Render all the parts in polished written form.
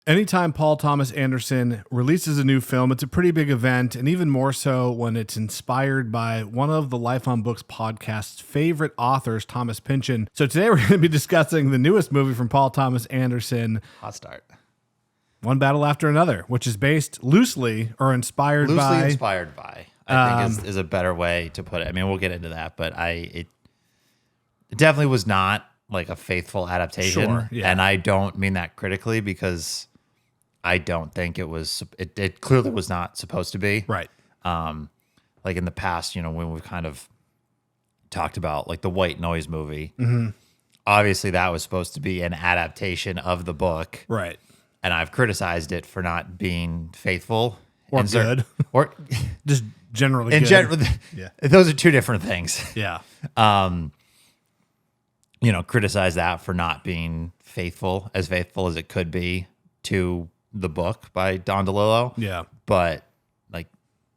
Anytime Paul Thomas Anderson releases a new film, it's a pretty big event, and even more so when it's inspired by one of the Life on Books podcast's favorite authors, Thomas Pynchon. So today we're going to be discussing the newest movie from Paul Thomas Anderson, Hot start. One Battle After Another, which is based loosely or inspired by... I think is a better way to put it. I mean, we'll get into that, but it definitely was not like a faithful adaptation. Sure, yeah. And I don't mean that critically because I don't think it was, it clearly was not supposed to be. Right. Like in the past, you know, when we've kind of talked about like the White Noise movie, obviously that was supposed to be an adaptation of the book. Right. And I've criticized it for not being faithful. Or good. Or just generally in good. general, Yeah. Those are two different things. Yeah. You know, criticize that for not being faithful as it could be to the book by Don DeLillo. Yeah. But like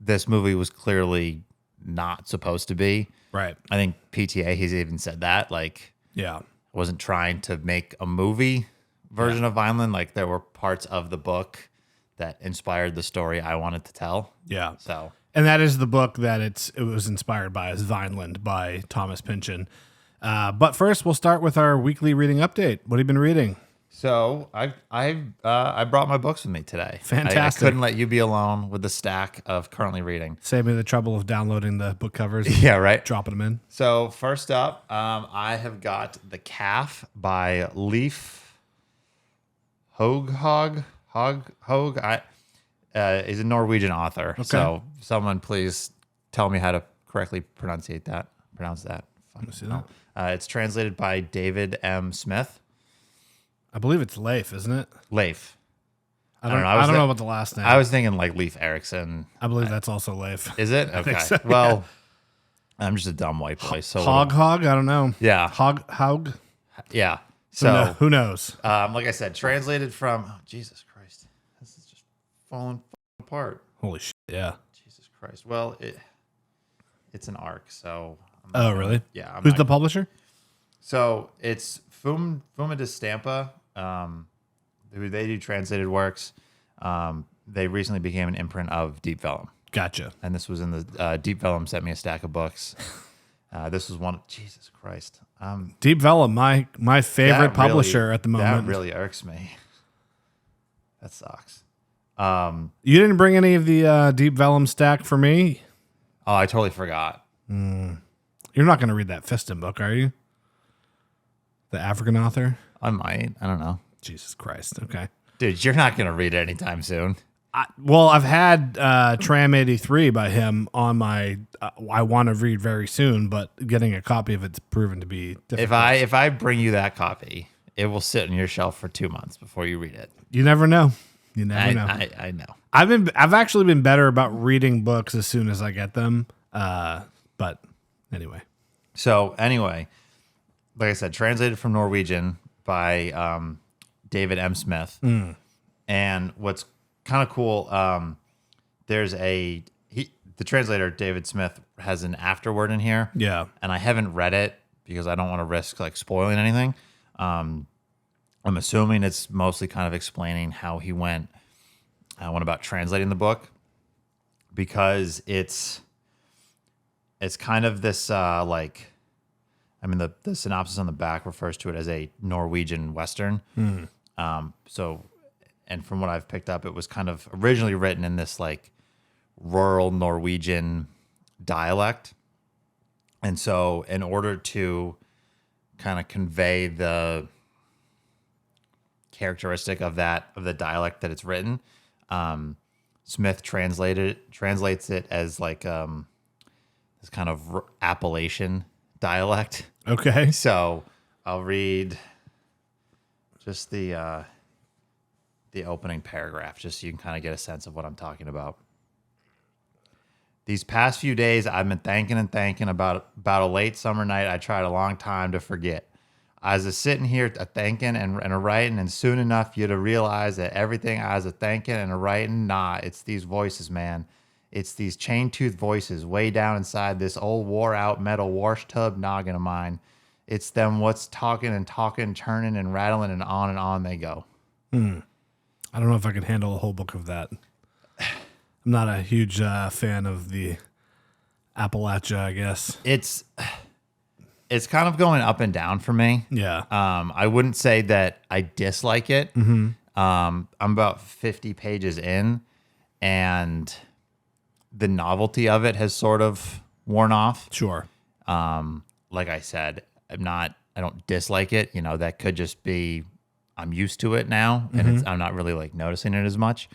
this movie was clearly not supposed to be. Right. I think PTA, he's even said that. Like, Yeah. wasn't trying to make a movie version of Vineland. Like there were parts of the book that inspired the story I wanted to tell. Yeah. So, and that is the book that it was inspired by, is Vineland by Thomas Pynchon. But first, we'll start with our weekly reading update. What have you been reading? so I brought my books with me today. Fantastic. I couldn't let you be alone with the stack of currently reading. Save me the trouble of downloading the book covers. And Yeah, right. dropping them in. So first up, I have got The Calf by Leif Hoghaug. He's a Norwegian author. Okay. So someone please tell me how to correctly pronounce that. Let me see that. It's translated by David M. Smith. I believe it's Leif, isn't it? Leif. I don't know. know about the last name. I was thinking like Leif Erikson. I believe that's also Leif. Is it? Okay. so, Well, I'm just a dumb white boy. So Hoghaug? I don't know. Yeah. Hoghaug? Yeah. So Who knows? like I said, translated from Jesus Christ. This is just falling apart. Holy shit, yeah. Jesus Christ. Well, it's an arc, so Oh, really? yeah. Who's the publisher? So it's Fuma de Stampa, who they do translated works. They recently became an imprint of Deep Vellum. Gotcha. And this was in the Deep Vellum sent me a stack of books. This was one. Jesus Christ. Deep Vellum, my favorite That publisher really- at the moment. That really irks me. That sucks. You didn't bring any of the Deep Vellum stack for me? Oh, I totally forgot. You're not going to read that Fiston book, are you? The African author? I might. I don't know. Jesus Christ. Okay. Dude, you're not going to read it anytime soon. Well, I've had Tram 83 by him on my I want to read very soon, but getting a copy of it's proven to be difficult. If I bring you that copy, it will sit on your shelf for 2 months before you read it. You never know. You never know. I know. I've actually been better about reading books as soon as I get them. But anyway. So anyway, like I said, translated from Norwegian by David M. Smith. And what's kind of cool, there's the translator, David Smith, has an afterword in here. Yeah. And I haven't read it because I don't want to risk like spoiling anything. I'm assuming it's mostly kind of explaining how he went about translating the book, because it's kind of this the synopsis on the back refers to it as a Norwegian Western. So, and from what I've picked up, it was kind of originally written in this like rural Norwegian dialect. And so in order to kind of convey the characteristic of the dialect that it's written, Smith translates it as like this kind of Appalachian dialect. Okay. So I'll read just the opening paragraph, just so you can kind of get a sense of what I'm talking about. These past few days, I've been thinking about a late summer night I tried a long time to forget. I was sitting here thinking and a writing, and soon enough you'd realize that everything I was thinking and a writing, it's these voices, man. It's these chain-toothed voices way down inside this old wore-out metal wash tub noggin of mine. It's them what's talking, turning and rattling, and on they go. I don't know if I could handle a whole book of that. I'm not a huge fan of the Appalachia, I guess. It's kind of going up and down for me. Yeah. I wouldn't say that I dislike it. Mm-hmm. I'm about 50 pages in, and the novelty of it has sort of worn off. Sure. Like I said, I don't dislike it. You know, that could just be I'm used to it now, and I'm not really like noticing it as much.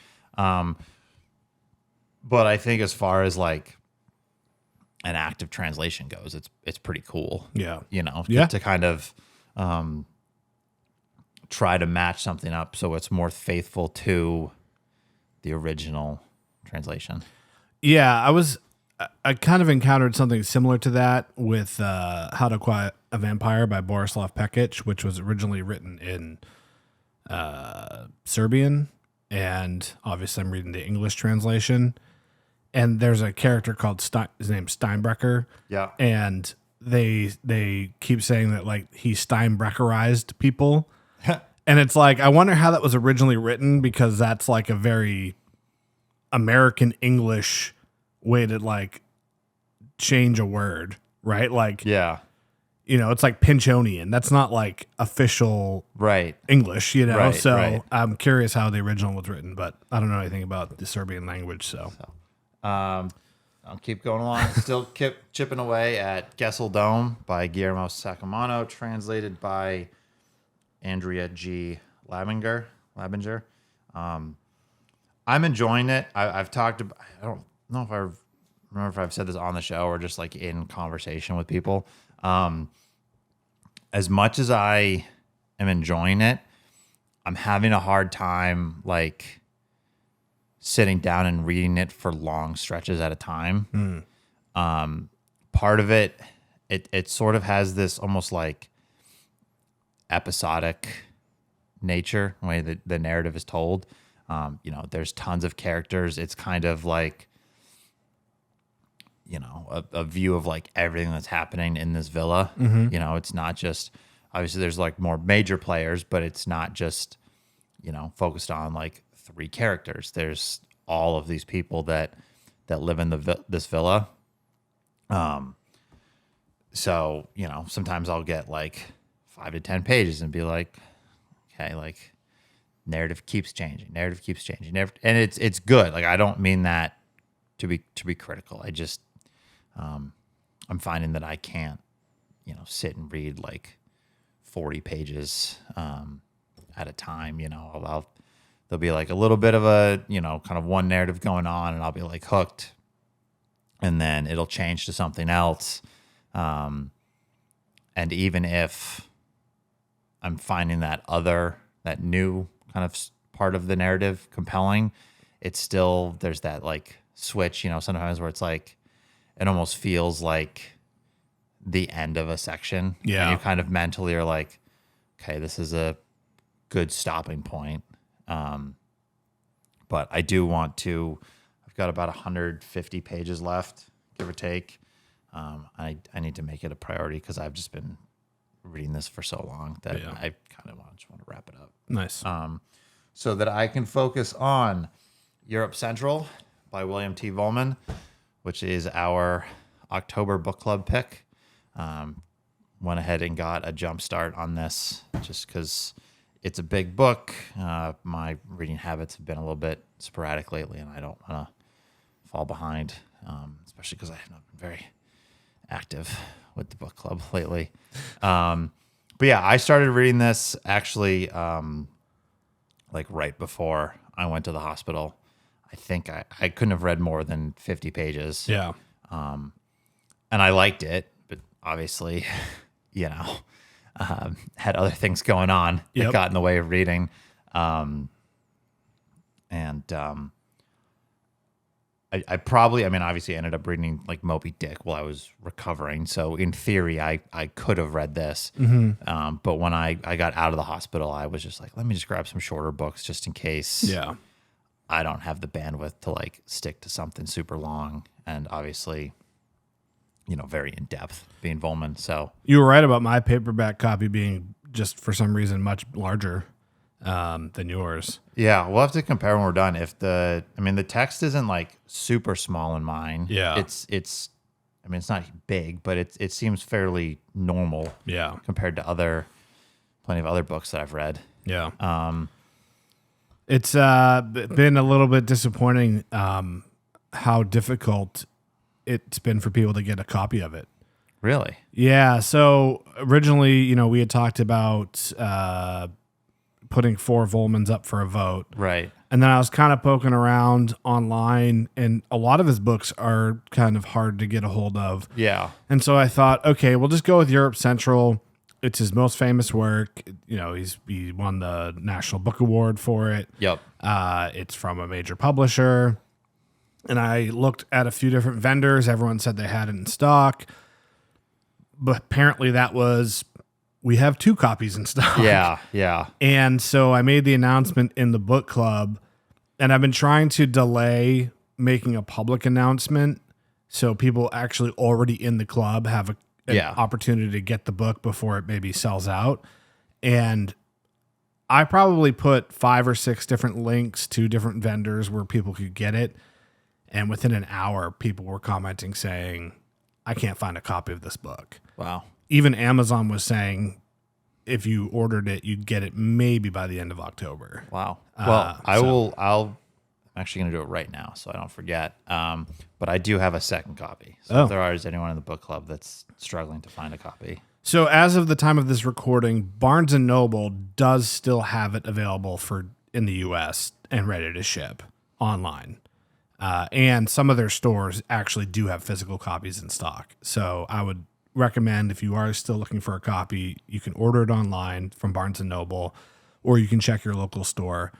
But I think as far as like an active translation goes, it's pretty cool. Yeah. You know, Yeah. to kind of try to match something up so it's more faithful to the original translation. Yeah, I kind of encountered something similar to that with How to Acquire a Vampire by Borislav Pekic, which was originally written in Serbian, and obviously I'm reading the English translation. And there's a character called his name's Steinbrecher. Yeah. And they keep saying that like he Steinbrecherized people. And it's like, I wonder how that was originally written, because that's like a very American English way to like change a word, right? Like, Yeah. you know, it's like Pynchonian. That's not like official Right. English, you know? Right, So right. I'm curious how the original was written, but I don't know anything about the Serbian language. So I'll keep going along. Still chipping away at Gesell Dome by Guillermo Saccomanno, translated by Andrea G. Labinger. I'm enjoying it. I've talked about, I don't know if I remember if I've said this on the show or just like in conversation with people. As much as I am enjoying it, I'm having a hard time like sitting down and reading it for long stretches at a time. Part of it sort of has this almost like episodic nature, the way that the narrative is told. You know, there's tons of characters. It's kind of like, you know, a view of like everything that's happening in this villa. You know, it's not just, obviously there's like more major players, but it's not just, you know, focused on like 3 characters. There's all of these people that live in this villa. So, you know, sometimes I'll get like 5 to 10 pages and be like, okay, like narrative keeps changing, and it's good. Like, I don't mean that to be critical. I just, I'm finding that I can't, you know, sit and read like 40 pages at a time. You know, there'll be like a little bit of a, you know, kind of one narrative going on, and I'll be like hooked, and then it'll change to something else. And even if I'm finding that new kind of part of the narrative compelling, it's still, there's that like switch, you know, sometimes where it's like, it almost feels like the end of a section. Yeah. And you kind of mentally are like, okay, this is a good stopping point. But I do want to, I've got about 150 pages left, give or take. I need to make it a priority because I've just been reading this for so long that I kind of just want to wrap it up. nice. So that I can focus on Europe Central by William T. Vollmann, which is our October book club pick. Went ahead and got a jump start on this just because it's a big book. My reading habits have been a little bit sporadic lately, and I don't want to fall behind, especially because I have not been very active with the book club lately. But yeah, I started reading this actually like right before I went to the hospital. I think I couldn't have read more than 50 pages. Yeah. And I liked it, but obviously, you know, had other things going on that got in the way of reading. I probably, I mean, obviously ended up reading like Moby Dick while I was recovering. So in theory, I could have read this. But when I got out of the hospital, I was just like, let me just grab some shorter books just in case I don't have the bandwidth to like stick to something super long. And obviously, you know, very in depth being Vollmann. So You were right about my paperback copy being just for some reason much larger. than yours. Yeah, we'll have to compare when we're done. The text isn't like super small in mine. Yeah. It's not big, but it seems fairly normal. Yeah. Compared to plenty of other books that I've read. Yeah. It's been a little bit disappointing how difficult it's been for people to get a copy of it. Really? Yeah. So originally, we had talked about putting 4 Vollmans up for a vote. Right. And then I was kind of poking around online, and a lot of his books are kind of hard to get a hold of. Yeah. And so I thought, okay, we'll just go with Europe Central. It's his most famous work. He won the National Book Award for it. Yep. It's from a major publisher. And I looked at a few different vendors. Everyone said they had it in stock. But apparently we have 2 copies in stock. Yeah, yeah. And so I made the announcement in the book club, and I've been trying to delay making a public announcement so people actually already in the club have an opportunity to get the book before it maybe sells out. And I probably put 5 or 6 different links to different vendors where people could get it. And within an hour, people were commenting saying, I can't find a copy of this book. Wow. Even Amazon was saying if you ordered it, you'd get it maybe by the end of October. Wow. Well, I'm actually going to do it right now so I don't forget. But I do have a second copy. So if there is anyone in the book club that's struggling to find a copy. So as of the time of this recording, Barnes & Noble does still have it available in the U.S. and ready to ship online. And some of their stores actually do have physical copies in stock. So I would recommend, if you are still looking for a copy, you can order it online from Barnes & Noble, or you can check your local store.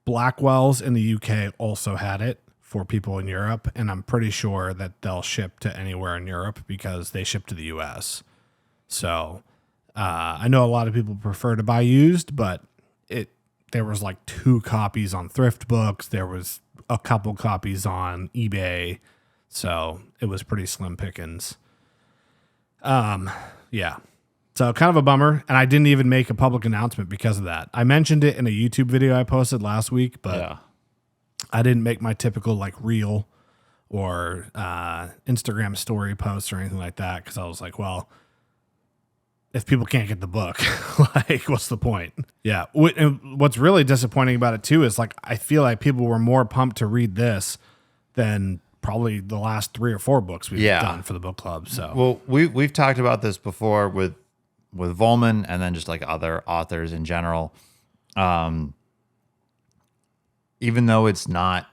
Blackwell's in the UK also had it for people in Europe, and I'm pretty sure that they'll ship to anywhere in Europe because they ship to the US. So I know a lot of people prefer to buy used, but there was like 2 copies on Thrift Books. There was a couple copies on eBay. So it was pretty slim pickings. Yeah. So kind of a bummer. And I didn't even make a public announcement because of that. I mentioned it in a YouTube video I posted last week, but I didn't make my typical like reel or Instagram story posts or anything like that. Cause I was like, well, if people can't get the book, like what's the point? Yeah. And what's really disappointing about it too is like, I feel like people were more pumped to read this than probably the last 3 or 4 books we've done for the book club. So, well, we've talked about this before with Vollman and then just like other authors in general. Even though it's not,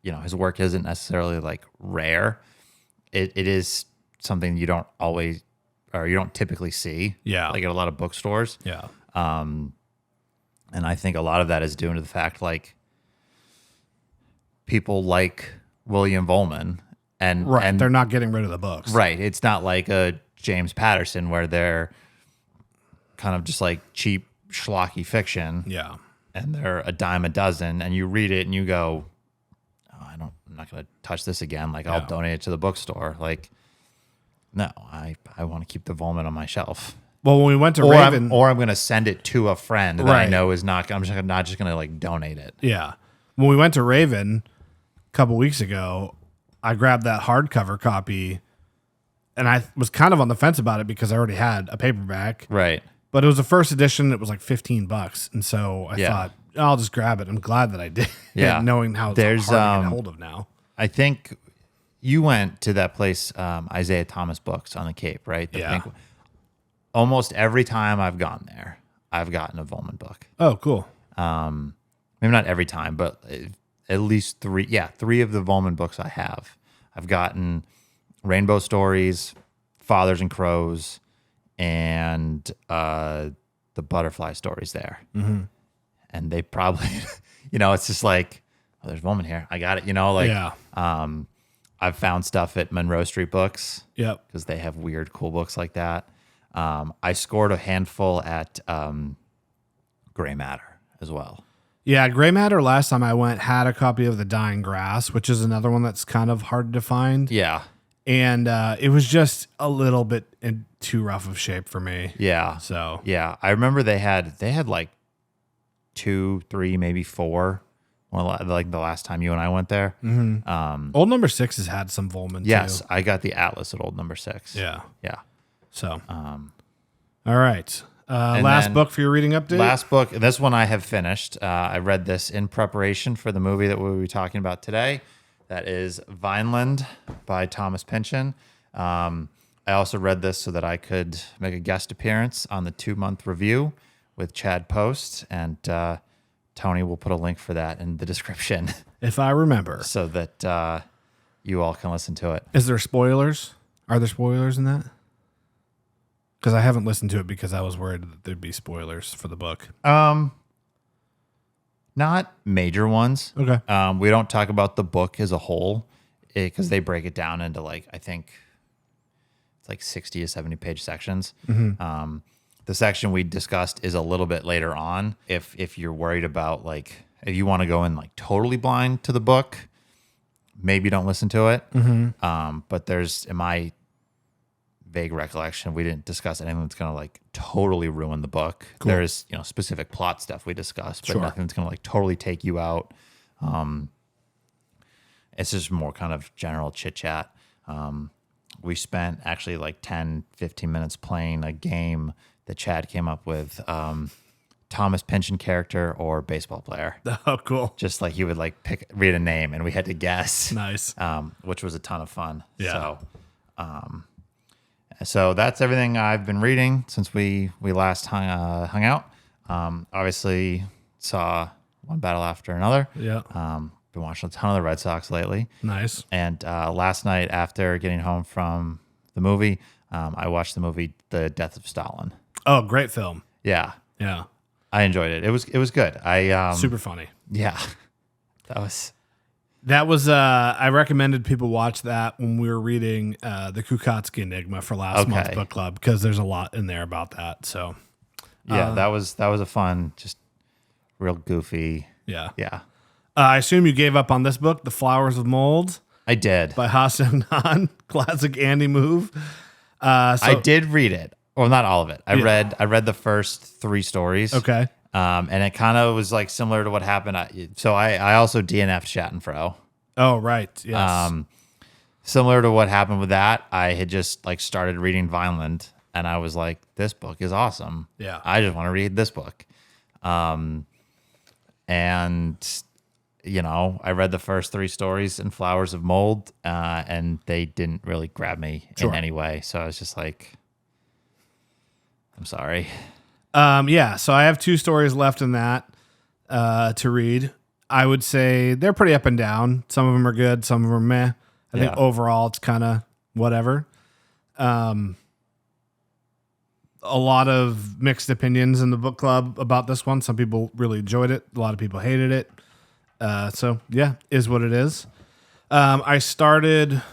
his work isn't necessarily like rare, it is something you don't always, or you don't typically see. Yeah. Like at a lot of bookstores. Yeah. And I think a lot of that is due to the fact like people like William Vollman and they're not getting rid of the books. Right. It's not like a James Patterson where they're kind of just like cheap schlocky fiction. Yeah. And they're a dime a dozen and you read it and you go, oh, I'm not going to touch this again. Like I'll donate it to the bookstore. Like, no, I want to keep the Vollman on my shelf. Well, when we went to Raven, I'm going to send it to a friend that I know is not. I'm just not going to like donate it. Yeah. When we went to Raven a couple weeks ago, I grabbed that hardcover copy, and I was kind of on the fence about it because I already had a paperback. Right. But it was the first edition. It was like $15, and so I thought I'll just grab it. I'm glad that I did. Yeah. Knowing how it's hard to get a hold of now. I think you went to that place, Isaiah Thomas Books on the Cape, right? Almost every time I've gone there, I've gotten a Vollman book. Oh, cool. Maybe not every time, but at least 3. Yeah, 3 of the Vollman books I have. I've gotten Rainbow Stories, Fathers and Crows, and the Butterfly Stories there. Mm-hmm. And they probably, it's just like, oh, there's Vollman here. I got it. I've found stuff at Monroe Street Books. Yep. Because they have weird, cool books like that. I scored a handful at Gray Matter as well. Yeah, Gray Matter last time I went had a copy of The Dying Grass, which is another one that's kind of hard to find. Yeah. And it was just a little bit in too rough of shape for me. Yeah. So yeah, I remember they had like 2, 3, maybe 4. Like the last time you and I went there. Old Number 6 has had some Vollman Yes, too. I got the Atlas at Old Number 6. Yeah. Yeah. So, all right. And Last then book for your reading update? Last book. This one I have finished. I read this in preparation for the movie that we'll be talking about today. That is Vineland by Thomas Pynchon. I also read this so that I could make a guest appearance on the 2-month review with Chad Post, and Tony will put a link for that in the description. If I remember. So that you all can listen to it. Is there spoilers? Are there spoilers in that? Because I haven't listened to it because I was worried that there'd be spoilers for the book. Not major ones. Okay. We don't talk about the book as a whole because they break it down into I think it's like 60 to 70 page sections. The section we discussed is a little bit later on. If you're worried about if you want to go in totally blind to the book, maybe don't listen to it. But there's, in my vague recollection, we didn't discuss anything that's going to totally ruin the book. Cool. There's specific plot stuff we discussed, but nothing that's going to totally take you out. It's just more kind of general chit chat. We spent actually 10, 15 minutes playing a game that Chad came up with. Thomas Pynchon character or baseball player. Oh, cool. Just he would read a name and we had to guess. Nice. Which was a ton of fun. Yeah. So that's everything I've been reading since we last hung out. Obviously saw One Battle After Another. Yeah. Been watching a ton of the Red Sox lately. Nice. And last night after getting home from the movie, I watched the movie The Death of Stalin. Oh, great film. Yeah. Yeah. I enjoyed it. It was good. Super funny. Yeah. That was I recommended people watch that when we were reading the Kukotsky Enigma for last month's book club because there's a lot in there about that. So yeah, that was a fun, just real goofy. Yeah. Yeah. I assume you gave up on this book, The Flowers of Mold. I did. By Hassan, classic Andy move. I did read it. Well, not all of it. I read the first 3 stories. Okay. And it kind of was similar to what happened. I also DNF'd Schadenfreude. Oh, right. Yes. Similar to what happened with that, I had just started reading Vineland, and I was like, this book is awesome. Yeah. I just want to read this book. And I read the first 3 stories in Flowers of Mold, and they didn't really grab me in any way. So I was just I'm sorry. Yeah, so I have 2 stories left in that to read. I would say they're pretty up and down. Some of them are good, some of them are meh. I think overall it's kind of whatever. A lot of mixed opinions in the book club about this one. Some people really enjoyed it. A lot of people hated it. So yeah, is what it is. I started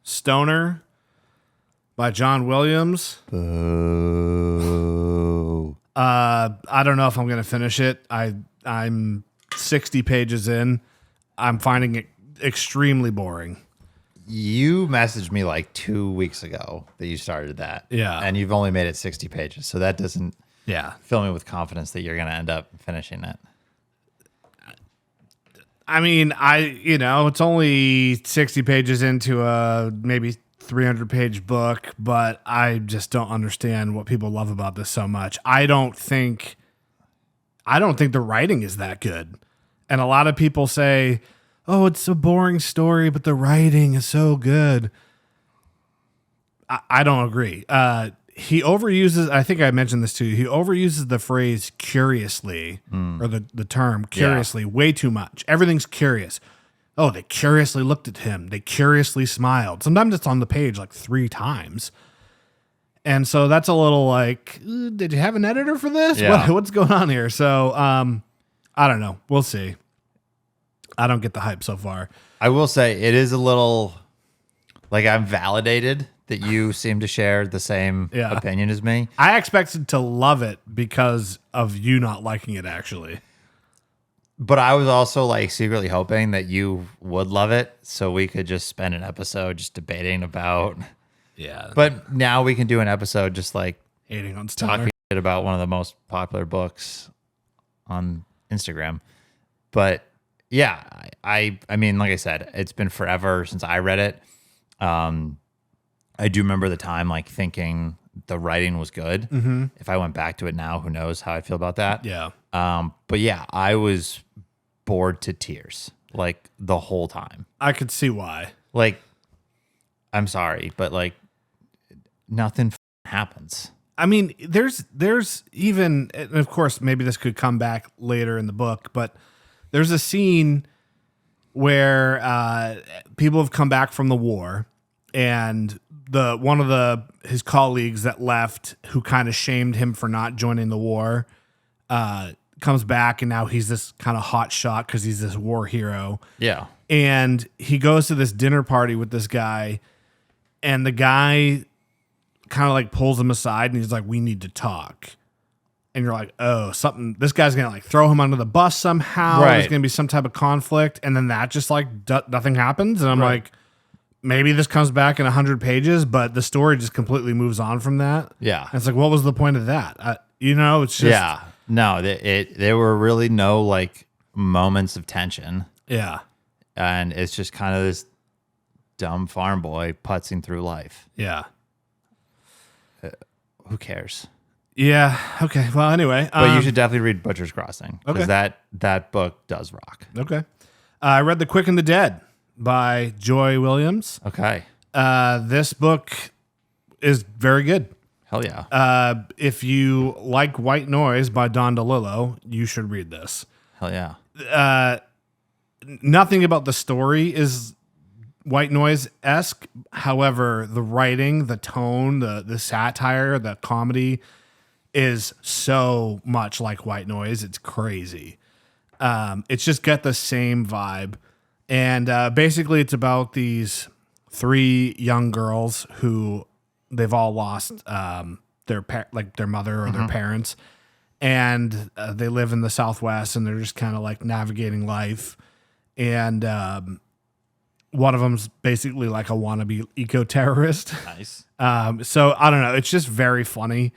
Stoner by John Williams. Boo. I don't know if I'm going to finish it. I'm 60 pages in. I'm finding it extremely boring. You messaged me 2 weeks ago that you started that. Yeah. And you've only made it 60 pages. So that doesn't fill me with confidence that you're going to end up finishing it. I mean, it's only 60 pages into a maybe 300-page book, but I just don't understand what people love about this so much. I don't think the writing is that good. And a lot of people say, "Oh, it's a boring story, but the writing is so good." I don't agree. He overuses, I think I mentioned this too, he overuses the phrase curiously, or the term curiously way too much. Everything's curious. Oh, they curiously looked at him. They curiously smiled. Sometimes it's on the page 3 times. And so that's a little did you have an editor for this? Yeah. What's going on here? So I don't know. We'll see. I don't get the hype so far. I will say it is a little I'm validated that you seem to share the same opinion as me. I expected to love it because of you not liking it, actually. But I was also secretly hoping that you would love it so we could just spend an episode just debating about. Yeah. But now we can do an episode just hating on Stoner. talking about one of the most popular books on Instagram. But yeah, I mean, like I said, it's been forever since I read it. I do remember the time like thinking the writing was good. Mm-hmm. If I went back to it now, who knows how I feel about that? Yeah. But yeah, I was bored to tears like the whole time. I could see why. Like, I'm sorry, but like nothing happens. I mean, there's even, and of course, maybe this could come back later in the book, but there's a scene where people have come back from the war, and one of his colleagues that left, who kind of shamed him for not joining the war, comes back, and now he's this kind of hot shot because he's this war hero. Yeah. And he goes to this dinner party with this guy, and the guy kind of like pulls him aside, and he's like, "We need to talk." And you're like, "Oh, something. This guy's gonna like throw him under the bus somehow. Right. There's gonna be some type of conflict." And then that just like nothing happens, and I'm like, maybe this comes back in 100 pages, but the story just completely moves on from that. Yeah. And it's like, what was the point of that? It's just Yeah. No, there were really no like moments of tension. Yeah. And it's just kind of this dumb farm boy putzing through life. Yeah. Who cares? Yeah. Okay. Well, anyway. But you should definitely read Butcher's Crossing, because that book does rock. Okay. I read The Quick and the Dead by Joy Williams. Okay. This book is very good. Hell yeah. If you like White Noise by Don DeLillo, you should read this. Hell yeah. Nothing about the story is White Noise-esque. However, the writing, the tone, the satire, the comedy is so much like White Noise. It's crazy. It's just got the same vibe. And basically it's about these 3 young girls who they've all lost their mother or their parents. And they live in the Southwest, and they're just kind of like navigating life. And one of them's basically like a wannabe eco-terrorist. Nice. So I don't know. It's just very funny.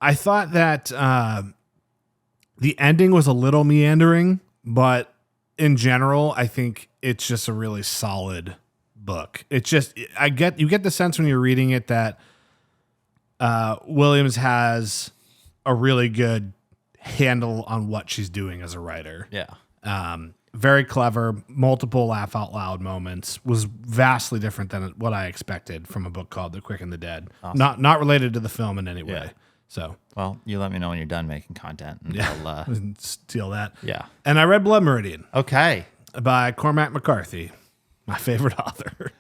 I thought that the ending was a little meandering, but in general, I think it's just a really solid book. It's just, you get the sense when you're reading it that Williams has a really good handle on what she's doing as a writer. Yeah. Very clever, multiple laugh out loud moments. Was vastly different than what I expected from a book called The Quick and the Dead. Awesome. Not related to the film in any way. Yeah. So, well, you let me know when you're done making content, and I'll steal that. yeah. And I read Blood Meridian Okay. by Cormac McCarthy, my favorite author.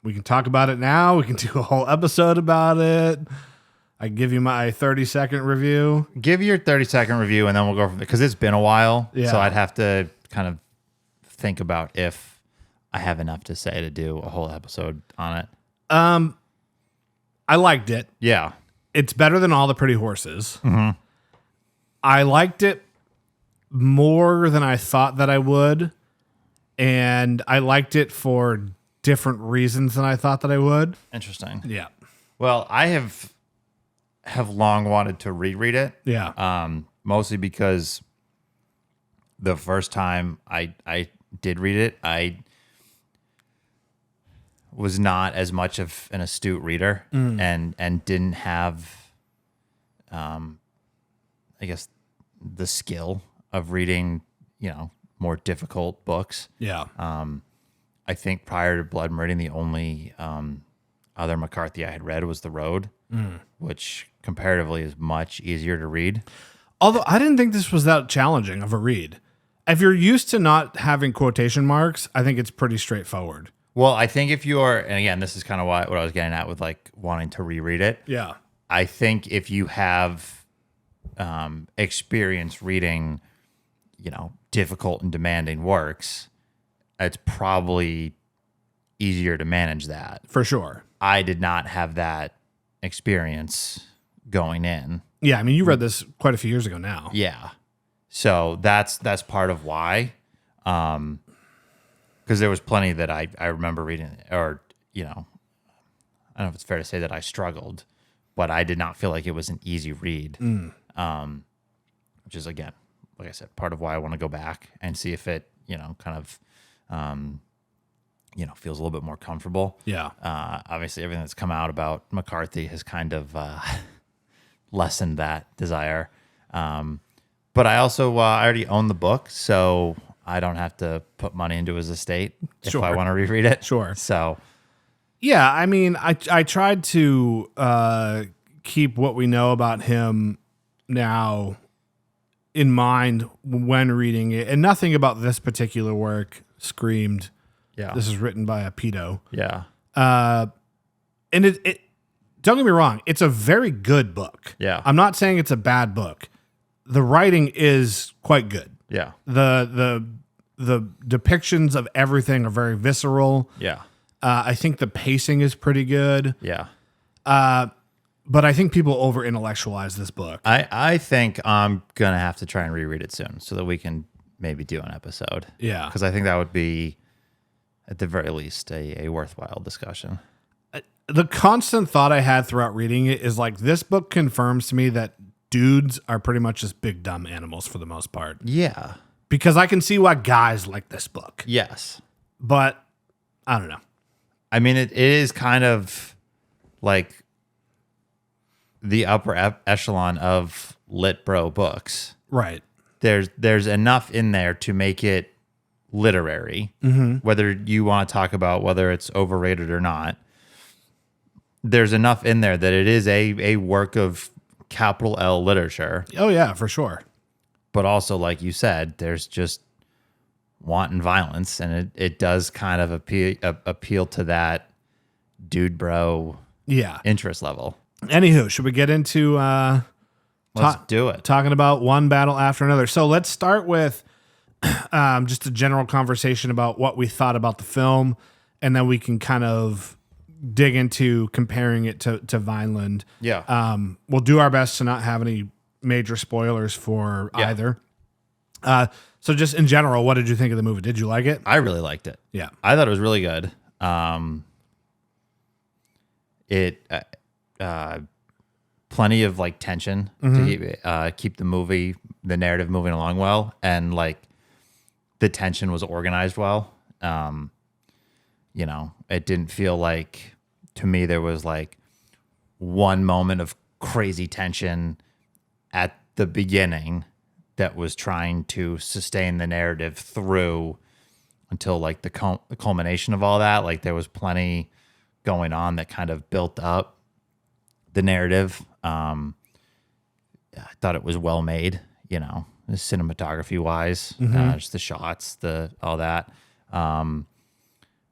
We can talk about it now. We can do a whole episode about it. I can give you my 30-second review. Give your 30-second review, and then we'll go from there, because it's been a while. Yeah. So I'd have to kind of think about if I have enough to say to do a whole episode on it. I liked it. Yeah. It's better than All the Pretty Horses. Mm-hmm. I liked it more than I thought that I would. And I liked it for different reasons than I thought that I would. Interesting. Yeah. Well, I have long wanted to reread it. Yeah. Mostly because the first time I did read it, I was not as much of an astute reader and didn't have, I guess, the skill of reading, more difficult books. Yeah. I think prior to Blood Meridian, the only other McCarthy I had read was The Road, which comparatively is much easier to read. Although I didn't think this was that challenging of a read. If you're used to not having quotation marks, I think it's pretty straightforward. Well, I think if you are, and again, this is kind of what I was getting at with like wanting to reread it. Yeah. I think if you have experience reading, difficult and demanding works, it's probably easier to manage that. For sure. I did not have that experience going in. Yeah, I mean, you read this quite a few years ago now. Yeah. So that's part of why. Because there was plenty that I remember reading, or, I don't know if it's fair to say that I struggled, but I did not feel like it was an easy read. which is, again, like I said, part of why I want to go back and see if it, kind of, feels a little bit more comfortable. Yeah. Obviously, everything that's come out about McCarthy has kind of lessened that desire. But I also, I already own the book, so I don't have to put money into his estate if I want to reread it. Sure. So, yeah, I mean, I tried to keep what we know about him now in mind when reading it, and nothing about this particular work screamed, yeah, this is written by a pedo. Yeah. And it don't get me wrong, it's a very good book. Yeah. I'm not saying it's a bad book. The writing is quite good. Yeah. The depictions of everything are very visceral. Yeah. I think the pacing is pretty good. Yeah. But I think people over intellectualize this book. I think I'm going to have to try and reread it soon so that we can maybe do an episode. Yeah. Because I think that would be, at the very least, a worthwhile discussion. The constant thought I had throughout reading it is like, this book confirms to me that dudes are pretty much just big dumb animals for the most part. Yeah. Because I can see why guys like this book. Yes. But I don't know. I mean, it is kind of like the upper echelon of lit bro books. Right. There's enough in there to make it literary, whether you want to talk about whether it's overrated or not. There's enough in there that it is a work of capital L literature. Oh, yeah, for sure. But also, like you said, there's just wanton violence, and it does kind of appeal to that dude bro interest level. Anywho, should we get into Let's do it. Talking about one battle after another. So let's start with just a general conversation about what we thought about the film, and then we can kind of dig into comparing it to Vineland. Yeah. We'll do our best to not have any major spoilers for either. So just in general, what did you think of the movie? Did you like it? I really liked it. Yeah. I thought it was really good. Plenty of like tension to keep the narrative moving along well, and like the tension was organized well. It didn't feel like, to me, there was like one moment of crazy tension at the beginning that was trying to sustain the narrative through until like the culmination of all that. Like there was plenty going on that kind of built up the narrative. I thought it was well made, cinematography wise, just the shots, all that.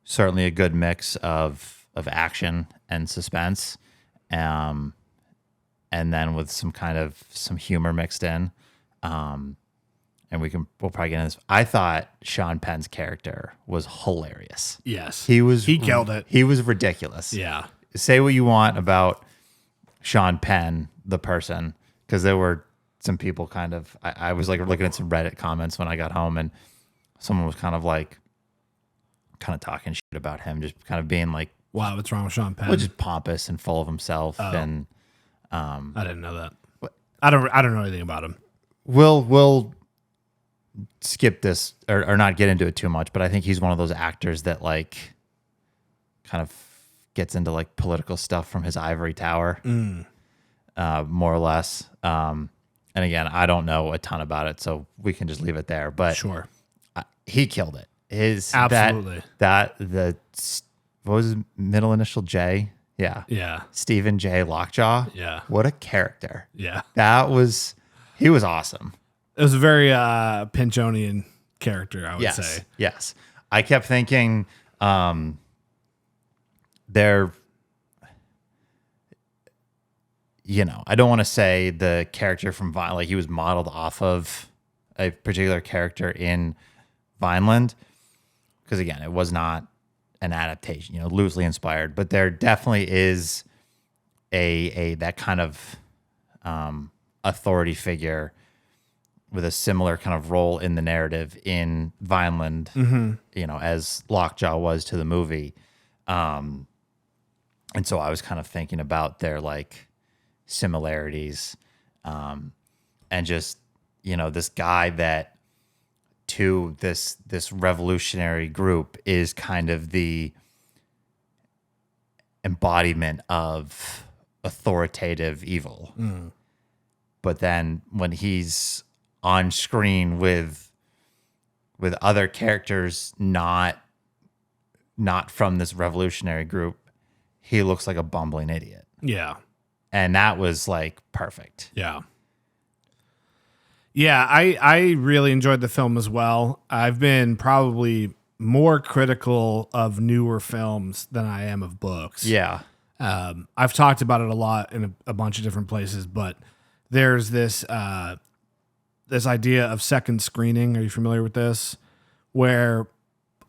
Certainly a good mix of action and suspense, and then with some humor mixed in. And we'll probably get into this. I thought Sean Penn's character was hilarious. Yes. He killed it. He was ridiculous. Yeah. Say what you want about Sean Penn, the person, because there were some people kind of, I was like looking at some Reddit comments when I got home, and someone was kind of talking shit about him, just kind of being like, wow, what's wrong with Sean Penn? well, just pompous and full of himself. And I didn't know that. I don't know anything about him. We'll skip this or not get into it too much, but I think he's one of those actors that like kind of gets into like political stuff from his ivory tower, more or less. And again, I don't know a ton about it, so we can just leave it there. But sure, he killed it. Absolutely. What was his middle initial? J? Yeah. Yeah. Stephen J. Lockjaw. Yeah. What a character. Yeah. He was awesome. It was a very Pynchonian character, I would say. Yes. I kept thinking they're, I don't want to say the character from Vineland, like he was modeled off of a particular character in Vineland, because again, it was not an adaptation, loosely inspired, but there definitely is a that kind of authority figure with a similar kind of role in the narrative in Vineland, as Lockjaw was to the movie. And so I was kind of thinking about their like similarities. and just, this guy that to this revolutionary group is kind of the embodiment of authoritative evil. But then when he's on screen with other characters not from this revolutionary group, he looks like a bumbling idiot. Yeah. And that was like perfect. Yeah. Yeah, I really enjoyed the film as well. I've been probably more critical of newer films than I am of books. Yeah. I've talked about it a lot in a bunch of different places, but there's this this idea of second screening. Are you familiar with this? Where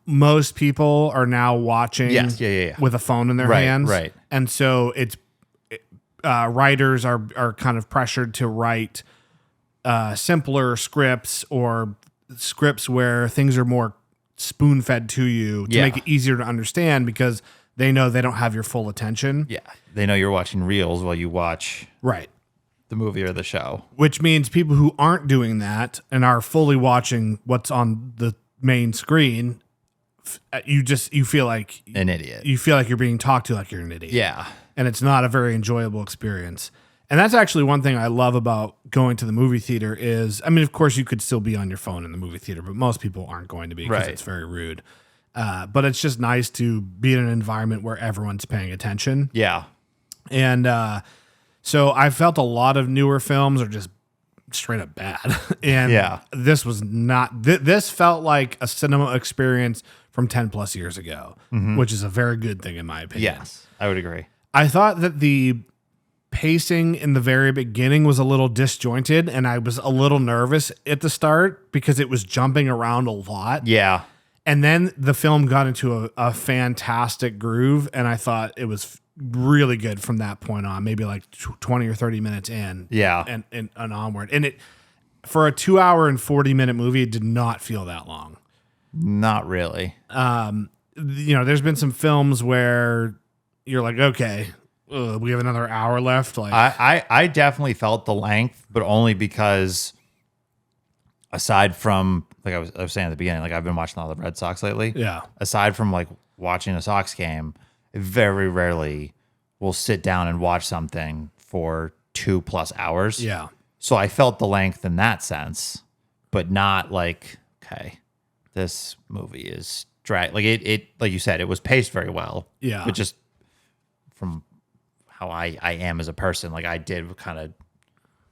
most people are now watching with a phone in their hands. Right. And so it's writers are kind of pressured to write simpler scripts or scripts where things are more spoon-fed to you to make it easier to understand because they know they don't have your full attention. Yeah. They know you're watching reels while you watch the movie or the show. Which means people who aren't doing that and are fully watching what's on the main screen, you feel like an idiot. You feel like you're being talked to like you're an idiot. Yeah. And it's not a very enjoyable experience. And that's actually one thing I love about going to the movie theater is, I mean, of course you could still be on your phone in the movie theater, but most people aren't going to be because it's very rude. But it's just nice to be in an environment where everyone's paying attention. Yeah. And so I felt a lot of newer films are just straight up bad. And this was not, this felt like a cinema experience from 10 plus years ago, which is a very good thing in my opinion. Yes, I would agree. I thought that the pacing in the very beginning was a little disjointed and I was a little nervous at the start because it was jumping around a lot. Yeah. And then the film got into a fantastic groove and I thought it was really good from that point on, maybe like 20 or 30 minutes in. Yeah. And onward. And it, for a 2 hour and 40-minute movie, it did not feel that long. Not really. There's been some films where you're like, okay, we have another hour left. Like, I definitely felt the length, but only because aside from, like I was saying at the beginning, like I've been watching a lot of the Red Sox lately. Yeah. Aside from like watching a Sox game, very rarely will sit down and watch something for 2+ hours. Yeah. So I felt the length in that sense, but not like, okay, this movie is drag. Like it like you said, it was paced very well. Yeah. But just from how I am as a person, like I did kind of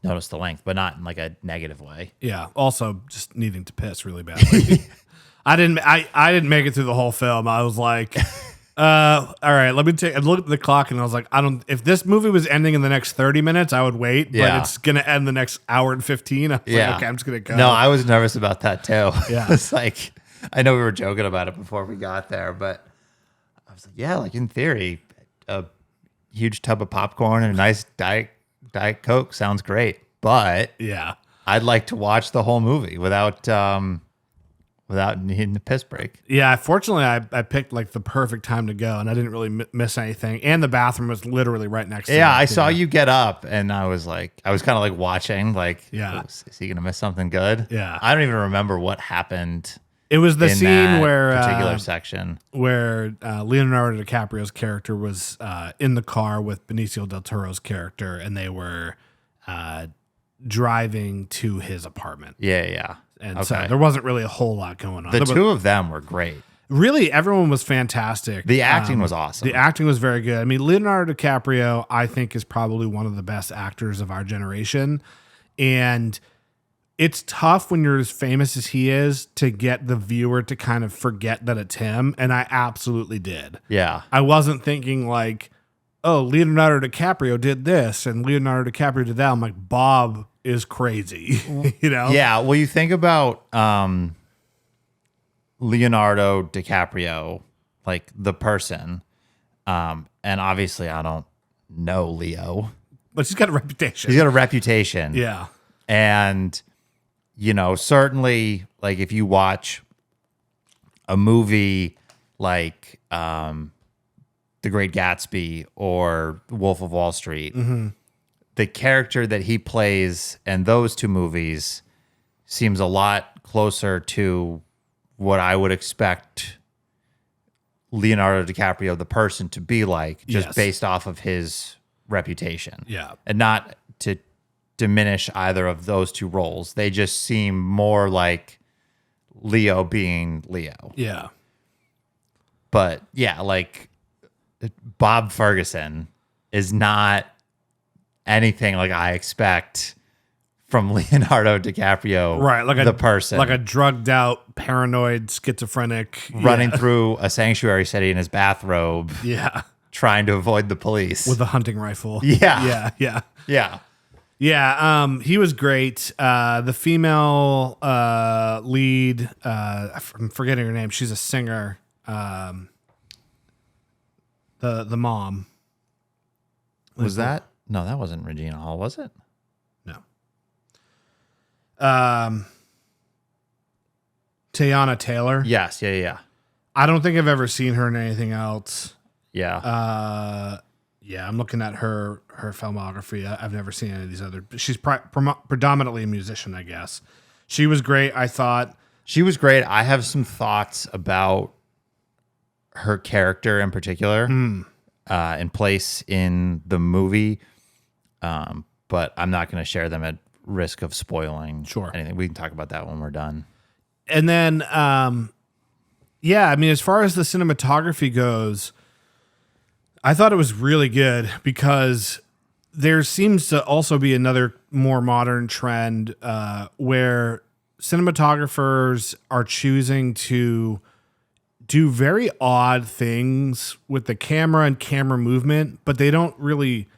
notice the length, but not in like a negative way. Yeah. Also, just needing to piss really badly. I didn't make it through the whole film. I was like, all right, let me look at the clock, and I was like, if this movie was ending in the next 30 minutes, I would wait. But it's gonna end the next hour and 15. I was like, okay, I'm just gonna go. No, I was nervous about that too. Yeah. It's like, I know we were joking about it before we got there, but I was like, yeah, like in theory, a huge tub of popcorn and a nice Diet Coke sounds great. But yeah, I'd like to watch the whole movie without needing a piss break. Yeah, fortunately, I picked like the perfect time to go, and I didn't really miss anything. And the bathroom was literally right next to me. Yeah, I saw you get up, and I was kind of like watching, like, yeah, is he gonna miss something good? Yeah, I don't even remember what happened. It was the scene where particular section where Leonardo DiCaprio's character was in the car with Benicio del Toro's character, and they were driving to his apartment. Yeah. And so there wasn't really a whole lot going on. The two of them were great. Really, everyone was fantastic. The acting was awesome. The acting was very good. I mean, Leonardo DiCaprio, I think, is probably one of the best actors of our generation. And it's tough when you're as famous as he is to get the viewer to kind of forget that it's him. And I absolutely did. Yeah. I wasn't thinking like, oh, Leonardo DiCaprio did this and Leonardo DiCaprio did that. I'm like, Bob is crazy, you know? Yeah. Well, you think about Leonardo DiCaprio, like the person, and obviously I don't know Leo. But he's got a reputation. He's got a reputation. Yeah. And, certainly, like if you watch a movie like The Great Gatsby or Wolf of Wall Street, the character that he plays in those two movies seems a lot closer to what I would expect Leonardo DiCaprio, the person, to be like, just based off of his reputation. Yeah. And not to diminish either of those two roles. They just seem more like Leo being Leo. Yeah. But yeah, like Bob Ferguson is not anything like I expect from Leonardo DiCaprio, Right, like the person, like a drugged out, paranoid, schizophrenic, running through a sanctuary city in his bathrobe, trying to avoid the police with a hunting rifle. Yeah. He was great. The female lead, I'm forgetting her name. She's a singer. The mom. Was that? No, that wasn't Regina Hall, was it? No. Teyana Taylor. Yes, yeah. I don't think I've ever seen her in anything else. Yeah. I'm looking at her filmography. I've never seen any of these other. She's predominantly a musician, I guess. She was great. I thought she was great. I have some thoughts about her character in particular, in place in the movie, but I'm not going to share them at risk of spoiling anything. We can talk about that when we're done. And then, as far as the cinematography goes, I thought it was really good because there seems to also be another more modern trend where cinematographers are choosing to do very odd things with the camera and camera movement, but they don't really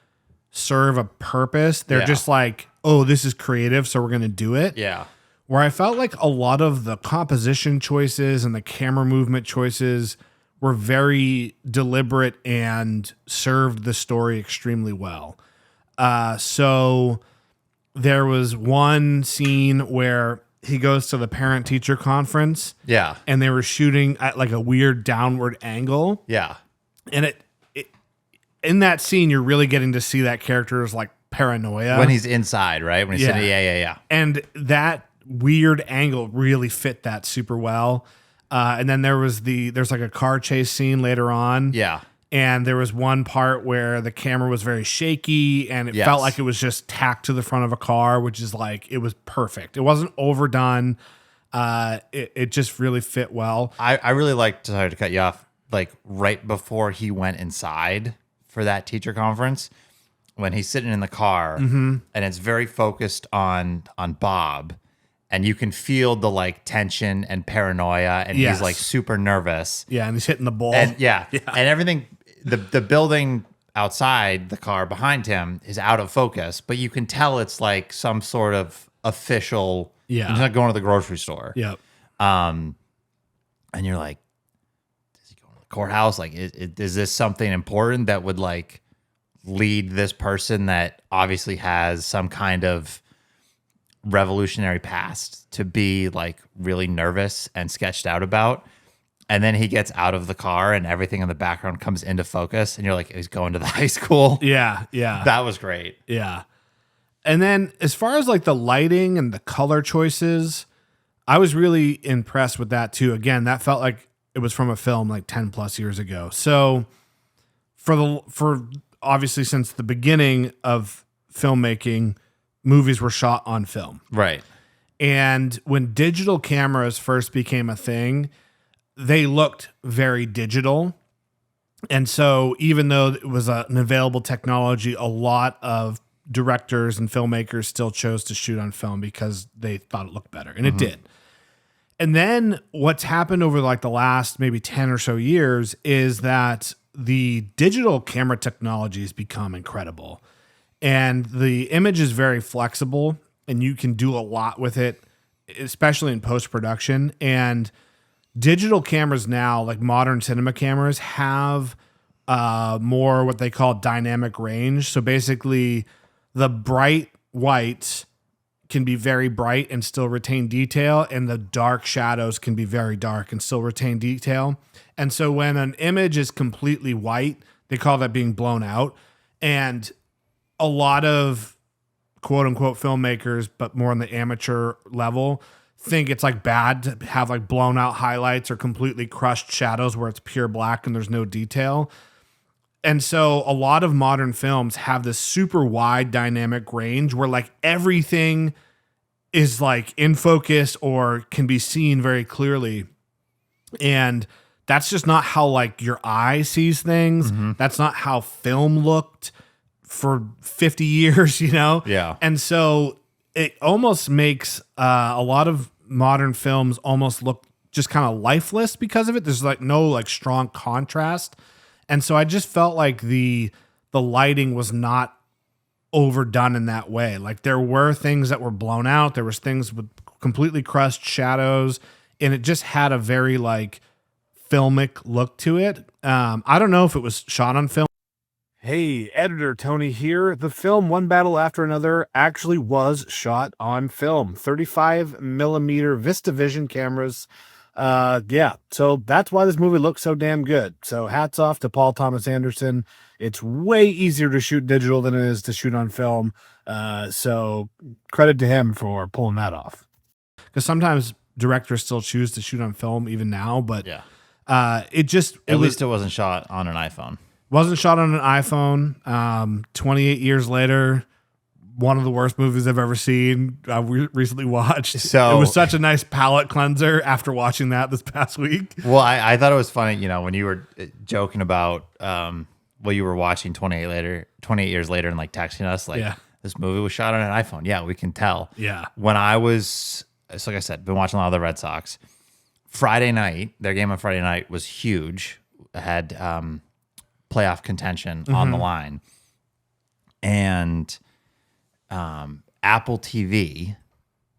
serve a purpose. They're just like, oh, this is creative, so we're going to do it. Yeah. Where I felt like a lot of the composition choices and the camera movement choices were very deliberate and served the story extremely well. So there was one scene where he goes to the parent-teacher conference. Yeah. And they were shooting at like a weird downward angle. Yeah. And it in that scene, you're really getting to see that character's like paranoia. When he's inside, right? When he's sitting, yeah. And that weird angle really fit that super well. And then there's like a car chase scene later on. Yeah. And there was one part where the camera was very shaky and it felt like it was just tacked to the front of a car, which is like, it was perfect. It wasn't overdone. It just really fit well. I really liked, sorry to cut you off, like right before he went inside for that teacher conference, when he's sitting in the car and it's very focused on Bob. And you can feel the like tension and paranoia, and he's like super nervous. Yeah, and he's hitting the ball. And and everything. The building outside the car behind him is out of focus, but you can tell it's like some sort of official. Yeah, he's not going to the grocery store. Yep. And you're like, is he going to the courthouse? Like, is this something important that would like lead this person that obviously has some kind of revolutionary past to be like really nervous and sketched out about? And then he gets out of the car and everything in the background comes into focus and you're like, he's going to the high school. Yeah. That was great. Yeah. And then as far as like the lighting and the color choices, I was really impressed with that too. Again, that felt like it was from a film like 10 plus years ago. So for obviously since the beginning of filmmaking, movies were shot on film. Right. And when digital cameras first became a thing, they looked very digital. And so even though it was an available technology, a lot of directors and filmmakers still chose to shoot on film because they thought it looked better. And it did. And then what's happened over like the last maybe 10 or so years is that the digital camera technology has become incredible. And the image is very flexible and you can do a lot with it, especially in post-production. And digital cameras now, like modern cinema cameras, have more what they call dynamic range. So basically the bright whites can be very bright and still retain detail, and the dark shadows can be very dark and still retain detail. And so when an image is completely white, they call that being blown out. And a lot of quote unquote filmmakers, but more on the amateur level, think it's like bad to have like blown out highlights or completely crushed shadows where it's pure black and there's no detail. And so a lot of modern films have this super wide dynamic range where like everything is like in focus or can be seen very clearly. And that's just not how like your eye sees things. That's not how film looked for 50 years, you know? Yeah. And so it almost makes a lot of modern films almost look just kind of lifeless because of it. There's like no like strong contrast. And so I just felt like the lighting was not overdone in that way. Like there were things that were blown out. There was things with completely crushed shadows, and it just had a very like filmic look to it. I don't know if it was shot on film. Hey, Editor Tony here. The film One Battle After Another actually was shot on film. 35 millimeter VistaVision cameras. Yeah, so that's why this movie looks so damn good. So hats off to Paul Thomas Anderson. It's way easier to shoot digital than it is to shoot on film. So credit to him for pulling that off. Because sometimes directors still choose to shoot on film even now, but Yeah. At least it wasn't shot on an iPhone. Wasn't shot on an iPhone. 28 years later, one of the worst movies I've ever seen. I recently watched. So it was such a nice palate cleanser after watching that this past week. Well, I thought it was funny, you know, when you were joking about what you were watching 28 years later and like texting us like, this movie was shot on an iPhone. Yeah, we can tell. Yeah. When I was, so like I said, been watching a lot of the Red Sox. Friday night, their game on Friday night was huge. It had playoff contention on the line. And Apple TV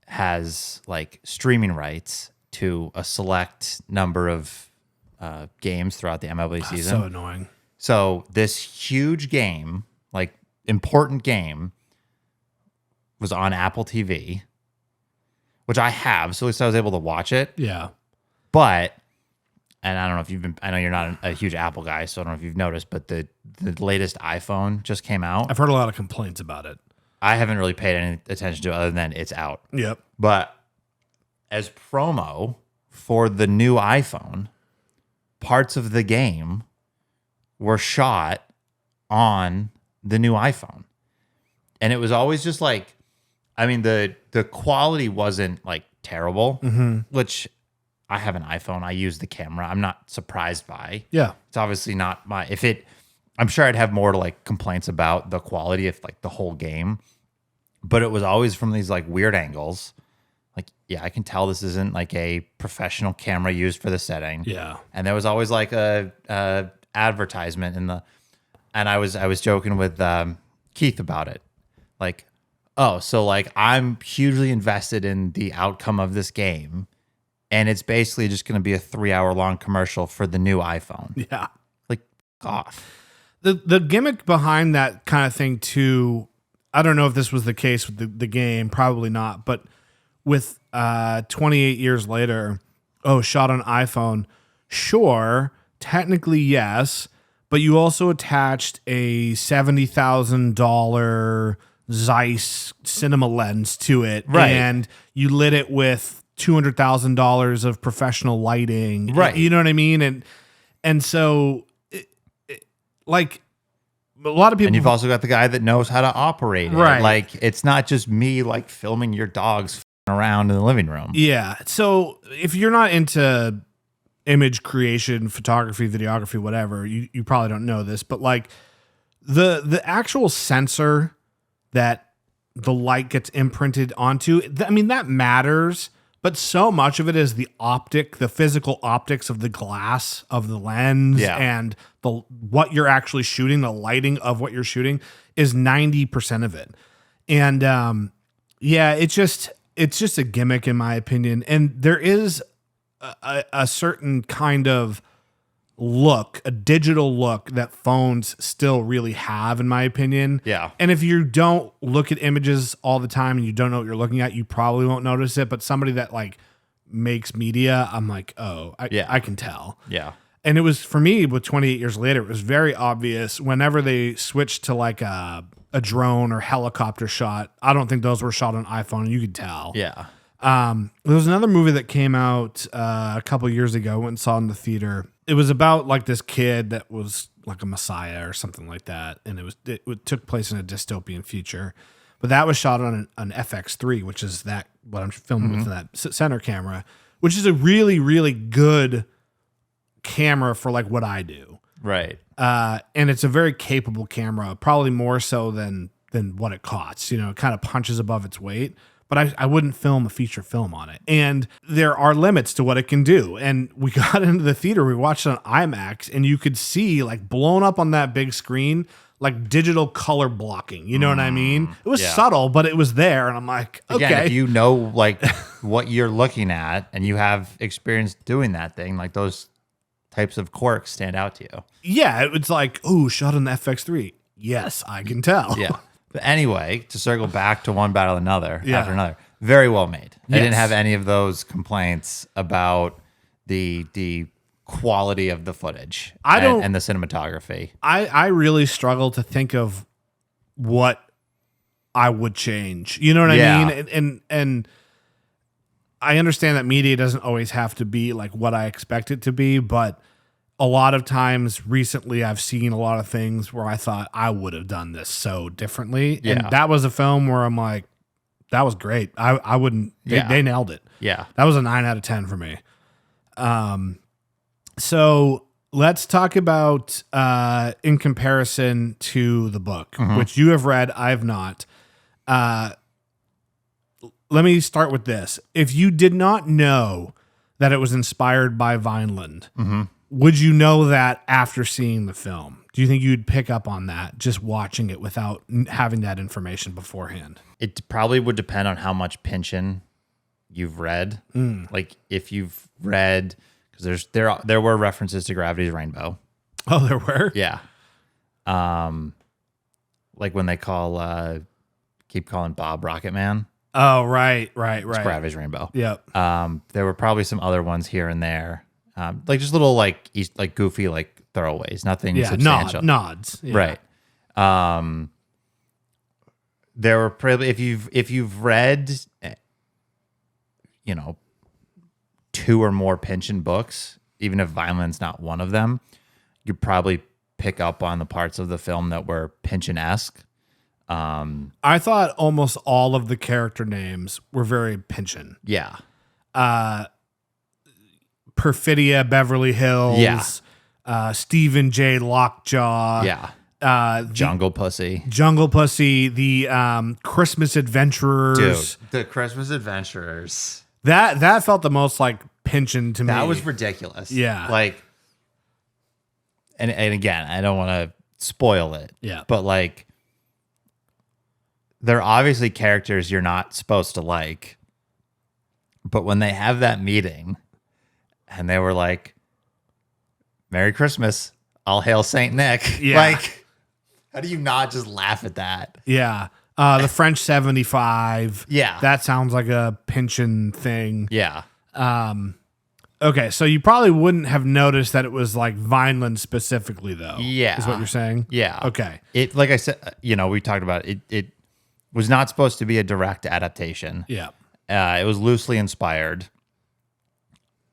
has like streaming rights to a select number of games throughout the MLB season. So annoying. So this huge game, like important game, was on Apple TV, which I have, so at least I was able to watch it. Yeah. But, and I don't know if you've been, I know you're not a huge Apple guy, so I don't know if you've noticed, but the latest iPhone just came out. I've heard a lot of complaints about it. I haven't really paid any attention to it other than it's out. Yep. But as promo for the new iPhone, parts of the game were shot on the new iPhone. And it was always just like, I mean, the quality wasn't like terrible, which I have an iPhone. I use the camera. I'm not surprised by. Yeah. It's obviously not my, I'm sure I'd have more like complaints about the quality of like the whole game, but it was always from these like weird angles. Like, yeah, I can tell this isn't like a professional camera used for the setting. Yeah. And there was always like a advertisement and I was joking with Keith about it. Like, oh, so like I'm hugely invested in the outcome of this game, and it's basically just going to be a 3-hour long commercial for the new iPhone. Yeah. Like, off. The gimmick behind that kind of thing too, I don't know if this was the case with the game, probably not, but with 28 years later, shot on iPhone, sure, technically yes, but you also attached a $70,000 Zeiss cinema lens to it, right? And you lit it with $200,000 of professional lighting, right? You know what I mean? And so, like a lot of people, and you've also got the guy that knows how to operate it. Right? Like it's not just me like filming your dogs f***ing around in the living room. Yeah. So if you're not into image creation, photography, videography, whatever, you probably don't know this, but like the actual sensor that the light gets imprinted onto, I mean, that matters, but so much of it is the physical optics of the glass of the lens, and what you're actually shooting, the lighting of what you're shooting is 90% of it. And it's just a gimmick in my opinion. And there is a certain kind of look, a digital look that phones still really have, in my opinion. Yeah. And if you don't look at images all the time and you don't know what you're looking at, you probably won't notice it. But somebody that like makes media, I'm like, I can tell. Yeah. And it was, for me, with 28 years later, it was very obvious whenever they switched to like a a drone or helicopter shot. I don't think those were shot on iPhone. You could tell. Yeah. There was another movie that came out a couple years ago. I went and saw it in the theater. It was about like this kid that was like a messiah or something like that, and it took place in a dystopian future. But that was shot on an FX3, which is what I'm filming with that center camera, which is a really, really good camera for like what I do. Right. And it's a very capable camera, probably more so than what it costs. It kind of punches above its weight. But I wouldn't film a feature film on it. And there are limits to what it can do. And we got into the theater, we watched it on IMAX, and you could see like blown up on that big screen, like digital color blocking. You know what I mean? It was subtle, but it was there. And I'm like, okay. Again, if you know like what you're looking at and you have experience doing that thing, like those types of quirks stand out to you. Yeah, it's like, ooh, shot on the FX3. Yes, I can tell. Yeah. But anyway, to circle back to One Battle after another, very well made. I Yes. didn't have any of those complaints about the quality of the footage and the cinematography. I really struggle to think of what I would change. You know what I mean? And I understand that media doesn't always have to be like what I expect it to be, but a lot of times recently I've seen a lot of things where I thought I would have done this so differently. Yeah. And that was a film where I'm like, that was great. I wouldn't, they nailed it. Yeah. That was a 9 out of 10 for me. So let's talk about, in comparison to the book, which you have read, I have not. Let me start with this. If you did not know that it was inspired by Vineland, would you know that after seeing the film? Do you think you'd pick up on that just watching it without having that information beforehand? It probably would depend on how much Pynchon you've read. Like if you've read, because there were references to Gravity's Rainbow. Oh, there were? Yeah. Like when they keep calling Bob Rocket Man. Oh, right. It's Gravity's Rainbow. Yep. There were probably some other ones here and there. Like just little like goofy like throwaways, nothing substantial. Nods. Yeah. Right. There were probably if you've read, 2 or more Pynchon books, even if Vineland's not one of them, you'd probably pick up on the parts of the film that were Pynchon-esque. I thought almost all of the character names were very Pynchon. Yeah. Perfidia, Beverly Hills. Stephen J. Lockjaw. Yeah. Jungle Pussy. Jungle Pussy. The Christmas Adventurers. Dude, the Christmas Adventurers. That felt the most like Pynchon to me. That was ridiculous. Yeah. Like, and again, I don't want to spoil it. Yeah. But like, they're obviously characters you're not supposed to like. But when they have that meeting and they were like, Merry Christmas, all hail Saint Nick. Yeah. Like, how do you not just laugh at that? Yeah. The French 75. Yeah. That sounds like a Pynchon thing. Yeah. Okay, so you probably wouldn't have noticed that it was like Vineland specifically, though. Yeah. Is what you're saying? Yeah. Okay. It, like I said, we talked about it. It was not supposed to be a direct adaptation. Yeah. It was loosely inspired.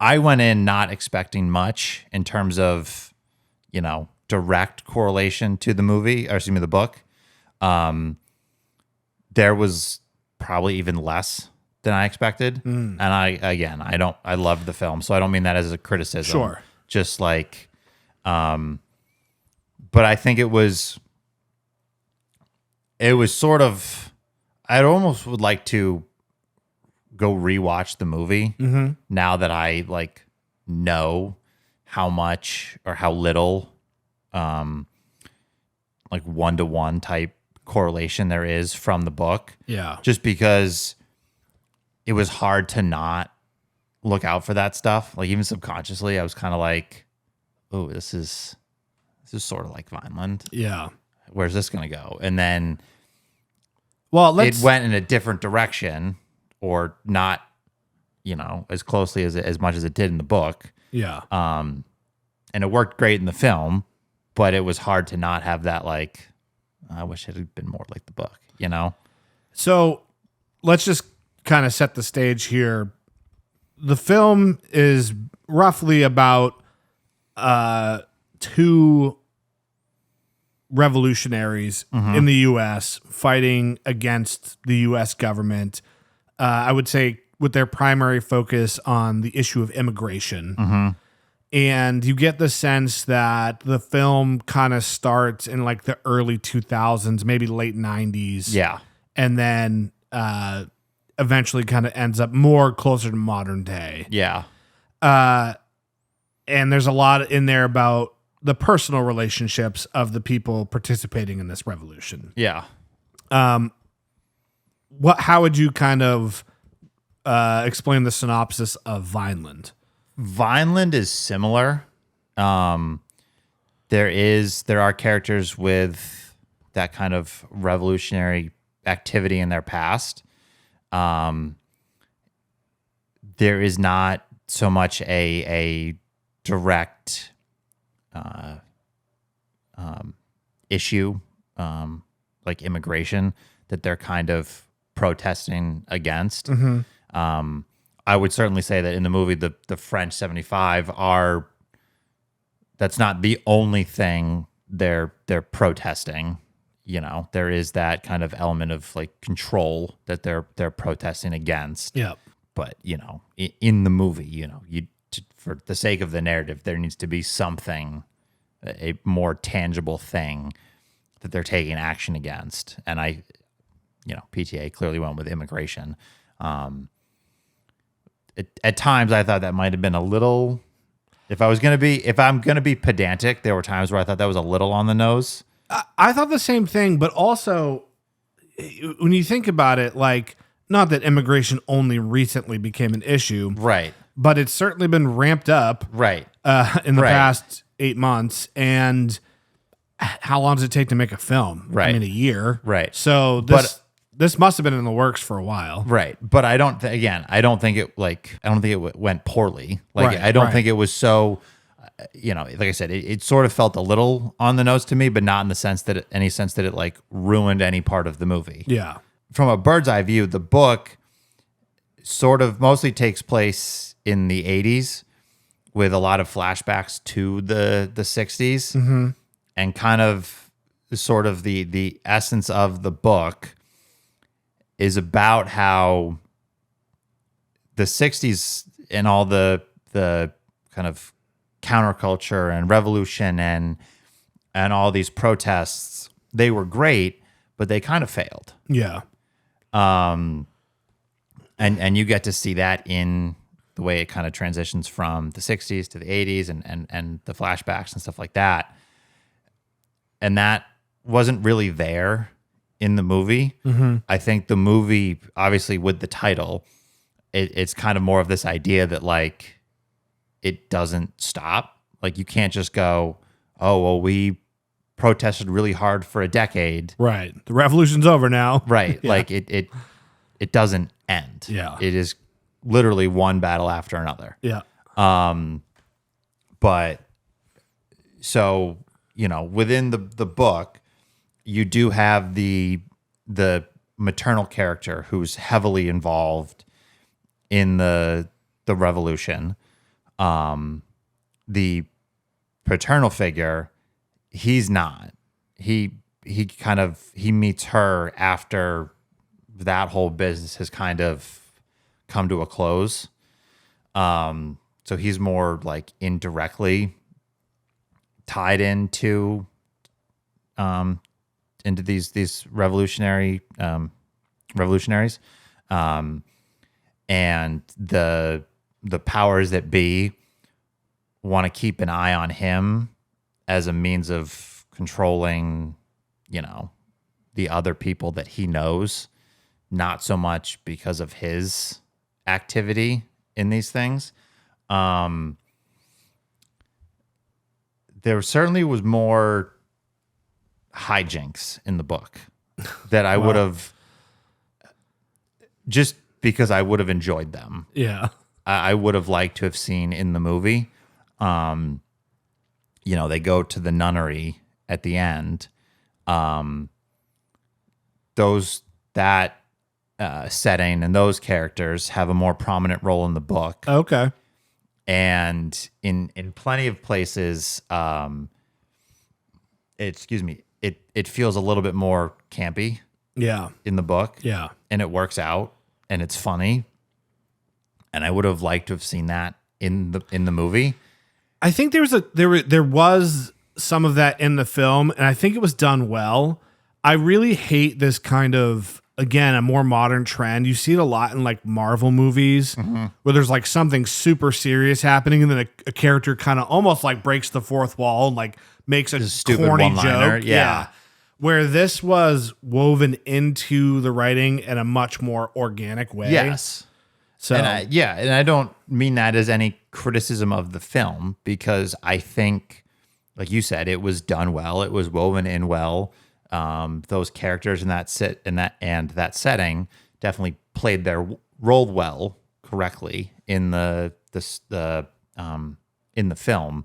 I went in not expecting much in terms of, direct correlation to the the book. There was probably even less than I expected. And I loved the film, so I don't mean that as a criticism. Sure. Just like, but I think it was sort of, I almost would like to go rewatch the movie now that I like know how much or how little like 1-to-1 type correlation there is from the book. Yeah. Just because it was hard to not look out for that stuff. Like even subconsciously, I was kind of like, oh, this is sort of like Vineland. Yeah. Where's this going to go? And then it went in a different direction, or not, as closely as much as it did in the book. Yeah. And it worked great in the film, but it was hard to not have that like, I wish it had been more like the book, you know? So let's just kind of set the stage here. The film is roughly about two revolutionaries in the U.S. fighting against the U.S. government. I would say with their primary focus on the issue of immigration. And you get the sense that the film kind of starts in like the early 2000s, maybe late 90s. Yeah. And then eventually kind of ends up more closer to modern day. Yeah. And there's a lot in there about the personal relationships of the people participating in this revolution. Yeah. How would you kind of explain the synopsis of Vineland? Vineland is similar. There are characters with that kind of revolutionary activity in their past. There is not so much a direct issue like immigration that they're kind of protesting against. I would certainly say that in the movie, the French 75 that's not the only thing they're protesting. You know, there is that kind of element of like control that they're protesting against. Yeah. But, you know, in the movie, you know, for the sake of the narrative, there needs to be something, a more tangible thing that they're taking action against. And PTA clearly went with immigration. At times, I thought that might have been a little. If I'm gonna be pedantic, there were times where I thought that was a little on the nose. I thought the same thing, but also when you think about it, like, not that immigration only recently became an issue, Right. but it's certainly been ramped up, Right. In the Right. past 8 months. And how long does it take to make a film? Right. I mean, a year. Right. So this must have been in the works for a while. Right. But I don't think it went poorly. Like, Right, I don't right. think it was so, like I said, it sort of felt a little on the nose to me, but not in the sense that it like ruined any part of the movie. Yeah. From a bird's eye view, the book sort of mostly takes place in the 80s with a lot of flashbacks to the 60s, and kind of sort of the essence of the book is about how the 60s and all the kind of counterculture and revolution and all these protests, they were great, but they kind of failed. Yeah. And you get to see that in the way it kind of transitions from the 60s to the 80s and the flashbacks and stuff like that. And that wasn't really there in the movie. I think the movie, obviously with the title, it's kind of more of this idea that like it doesn't stop. Like, you can't just go, oh, well, we protested really hard for a decade. Right. The revolution's over now. Right. Yeah. Like it doesn't end. Yeah. It is literally one battle after another. Yeah. But so, within the book, you do have the maternal character who's heavily involved in the revolution. The paternal figure, he's not. He meets her after that whole business has kind of come to a close. So he's more like indirectly tied into these revolutionaries. And the powers that be want to keep an eye on him as a means of controlling, the other people that he knows, not so much because of his activity in these things. There certainly was more hijinks in the book that I would have, just because I would have enjoyed them. Yeah. I would have liked to have seen in the movie. They go to the nunnery at the end, that setting and those characters have a more prominent role in the book. Okay. And in plenty of places, it feels a little bit more campy. Yeah. In the book. Yeah. And it works out and it's funny. And I would have liked to have seen that in the movie. I think there was some of that in the film, and I think it was done well. I really hate this kind of, again, a more modern trend. You see it a lot in like Marvel movies where there's like something super serious happening, and then a character kind of almost like breaks the fourth wall and like makes a stupid corny one-liner. joke. Yeah. Where this was woven into the writing in a much more organic way. Yes. So and I don't mean that as any criticism of the film, because I think, like you said, it was done well. It was woven in well. Those characters in that setting definitely played their role well, correctly in the film.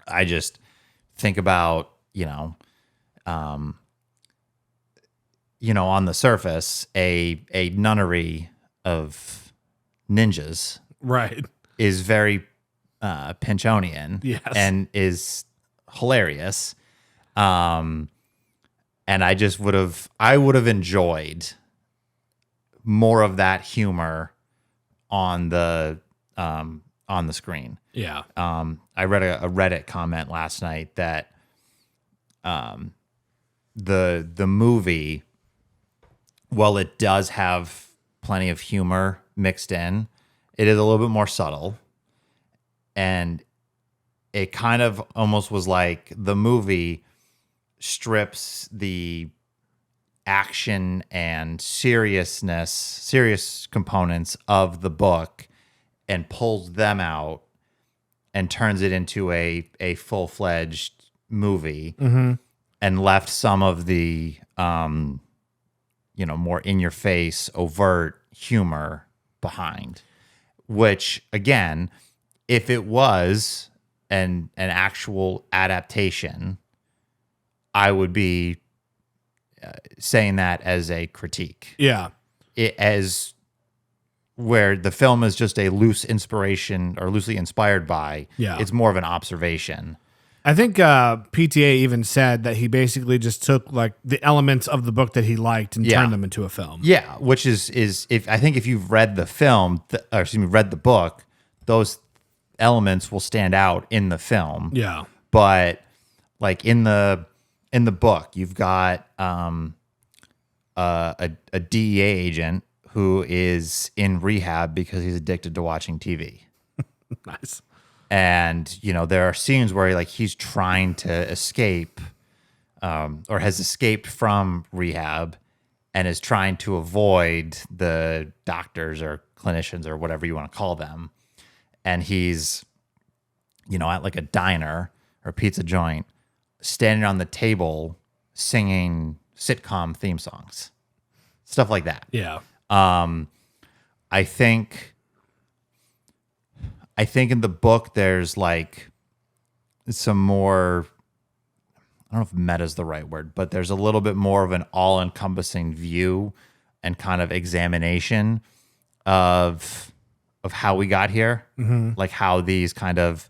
I just think about on the surface, a nunnery of ninjas, right, is very Pynchonian, yes, and is hilarious. And I would have enjoyed more of that humor on the screen. Yeah. I read a Reddit comment last night that the movie, while it does have plenty of humor mixed in, it is a little bit more subtle. And it kind of almost was like the movie strips the action and serious components of the book and pulls them out and turns it into a full-fledged movie, and left some of the more in-your-face, overt humor behind. Which, again, if it was an actual adaptation, I would be saying that as a critique. Yeah. As where the film is just a loose inspiration or loosely inspired by, it's more of an observation. I think PTA even said that he basically just took like the elements of the book that he liked and turned them into a film. Yeah, which is if you've read the film, read the book, those elements will stand out in the film. Yeah. But like in the book, you've got a DEA agent who is in rehab because he's addicted to watching TV. Nice. And, there are scenes where he's trying to escape or has escaped from rehab and is trying to avoid the doctors or clinicians or whatever you want to call them. And he's, at like a diner or pizza joint, standing on the table singing sitcom theme songs, stuff like that. Yeah. I think in the book there's like some more, I don't know if meta is the right word, but there's a little bit more of an all-encompassing view and kind of examination of how we got here, like how these kind of,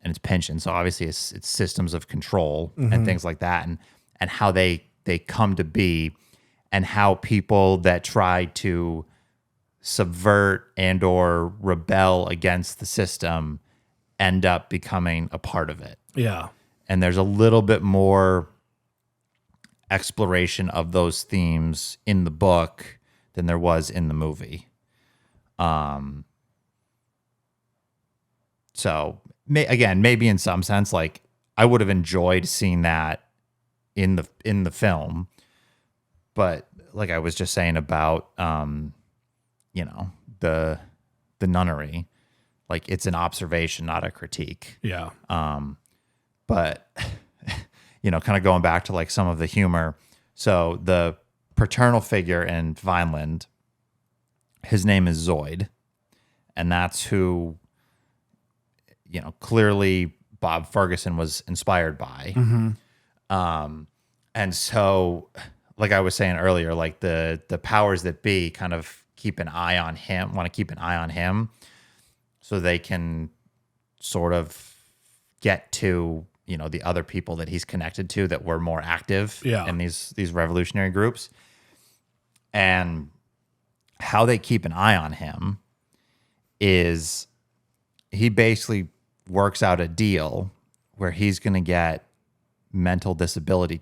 and it's Pynchon, so obviously it's systems of control and things like that, and how they come to be, and how people that try to subvert and or rebel against the system end up becoming a part of it. Yeah. And there's a little bit more exploration of those themes in the book than there was in the movie. So maybe in some sense, like I would have enjoyed seeing that in the film, but like I was just saying about the nunnery, like it's an observation, not a critique. Yeah. But kind of going back to like some of the humor. So the paternal figure in Vineland, his name is Zoid, and that's who, clearly Bob Ferguson was inspired by. And so, like I was saying earlier, like the powers that be kind of keep an eye on him, want to keep an eye on him, so they can sort of get to, you know, the other people that he's connected to that were more active in these revolutionary groups. And how they keep an eye on him is he basically works out a deal where he's going to get mental disability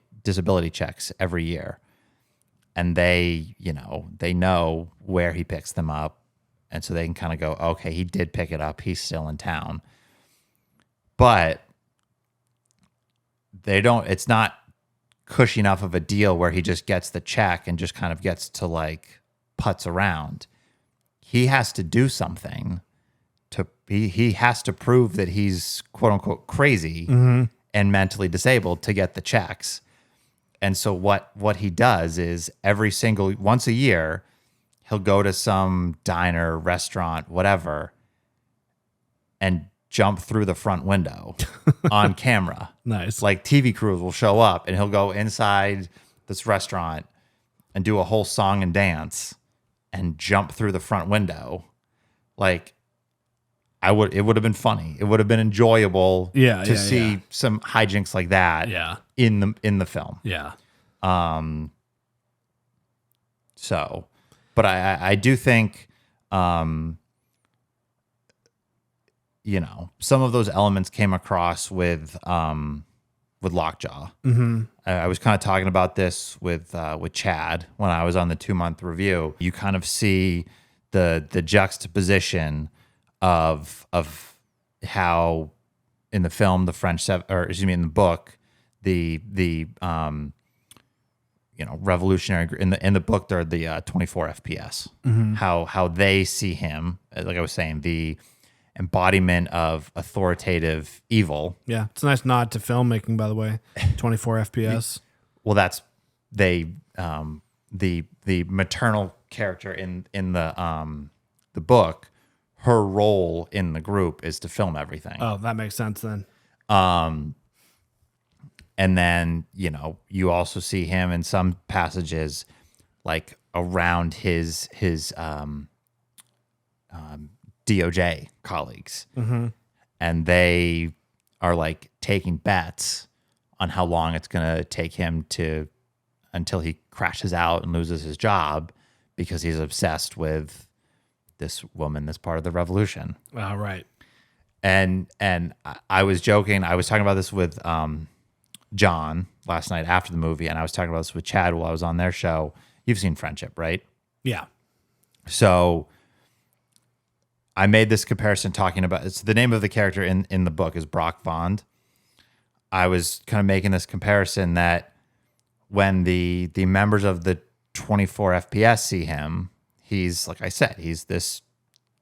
checks every year. And they know where he picks them up. And so they can kind of go, okay, he did pick it up. He's still in town. But it's not cushy enough of a deal where he just gets the check and just kind of gets to like putz around. He has to do something he has to prove that he's quote unquote crazy and mentally disabled to get the checks. And so what he does is once a year, he'll go to some diner, restaurant, whatever, and jump through the front window on camera. Nice. Like TV crews will show up and he'll go inside this restaurant and do a whole song and dance and jump through the front window. Like it would have been funny. It would have been enjoyable to see some hijinks like that in the film. Yeah. So, but I do think, you know, some of those elements came across with Lockjaw. Mm-hmm. I was kind of talking about this with Chad when I was on the 2-month review. You kind of see the juxtaposition of how in the film in the book the you know, revolutionary in the book they're the 24 FPS. Mm-hmm. How they see him, like I was saying, the embodiment of authoritative evil. Yeah, it's a nice nod to filmmaking, by the way. 24 FPS. Well, that's the maternal character in the book. Her role in the group is to film everything. Oh, that makes sense then. And then, you know, you also see him in some passages like around his DOJ colleagues. Mm-hmm. And they are like taking bets on how long it's going to take him until he crashes out and loses his job because he's obsessed with this woman that's part of the revolution. Oh, right. And I was joking. I was talking about this with John last night after the movie, and I was talking about this with Chad while I was on their show. You've seen Friendship, right? Yeah. So I made this comparison talking about, it's the name of the character in the book is Brock Vond. I was kind of making this comparison that when the members of the 24 FPS see him, he's, like I said, he's this,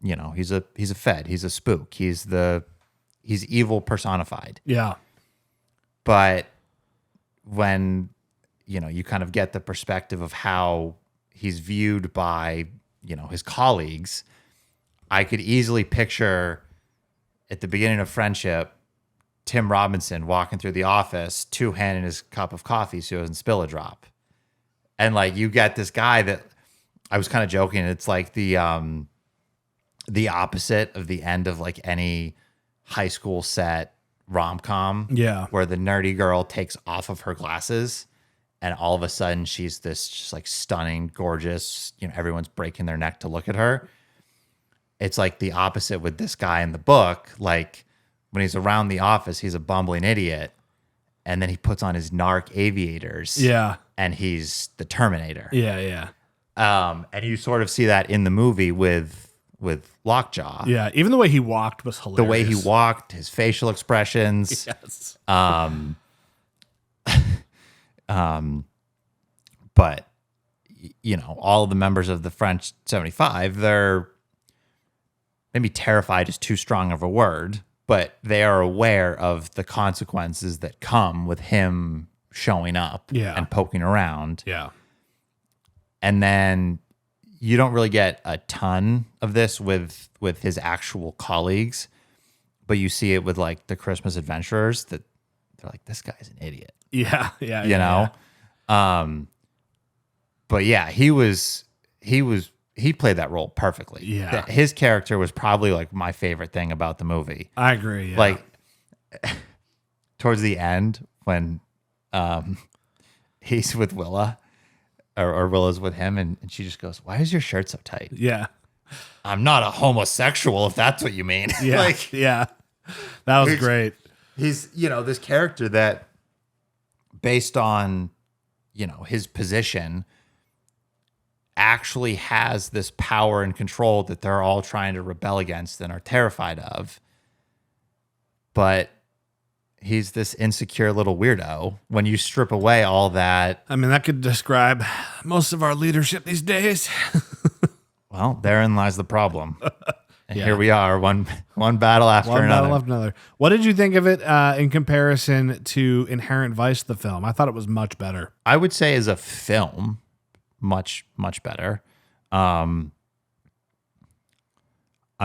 you know, he's a Fed, he's a spook, he's evil personified. Yeah. But when, you know, you kind of get the perspective of how he's viewed by, you know, his colleagues, I could easily picture at the beginning of Friendship, Tim Robinson walking through the office, two-handing his cup of coffee so he doesn't spill a drop. And like you get this guy that, I was kind of joking, it's like the opposite of the end of like any high school set rom-com. Yeah. Where the nerdy girl takes off of her glasses and all of a sudden she's this just like stunning, gorgeous, you know, everyone's breaking their neck to look at her. It's like the opposite with this guy in the book. Like when he's around the office, he's a bumbling idiot. And then he puts on his narc aviators. Yeah. And he's the Terminator. Yeah, yeah. And you sort of see that in the movie with Lockjaw. Yeah, even the way he walked was hilarious. The way he walked, his facial expressions. Yes. But you know, all of the members of the French 75, they're maybe terrified is too strong of a word, but they are aware of the consequences that come with him showing up and poking around. Yeah. And then you don't really get a ton of this with his actual colleagues, but you see it with like the Christmas adventurers that they're like, this guy's an idiot. Yeah. Yeah. You know? But yeah, he played that role perfectly. Yeah. His character was probably like my favorite thing about the movie. I agree. Yeah. Like towards the end when he's with Willa or Willa's with him and she just goes, "Why is your shirt so tight?" Yeah. I'm not a homosexual if that's what you mean. Yeah. Like, yeah. That was great. He's, this character that based on, his position actually has this power and control that they're all trying to rebel against and are terrified of. But he's this insecure little weirdo. When you strip away all that. I mean, that could describe most of our leadership these days. Well, therein lies the problem. And Yeah. here we are, one battle after One another. battle after another. What did you think of it in comparison to Inherent Vice, the film? I thought it was much better. I would say as a film, much, much better. I'm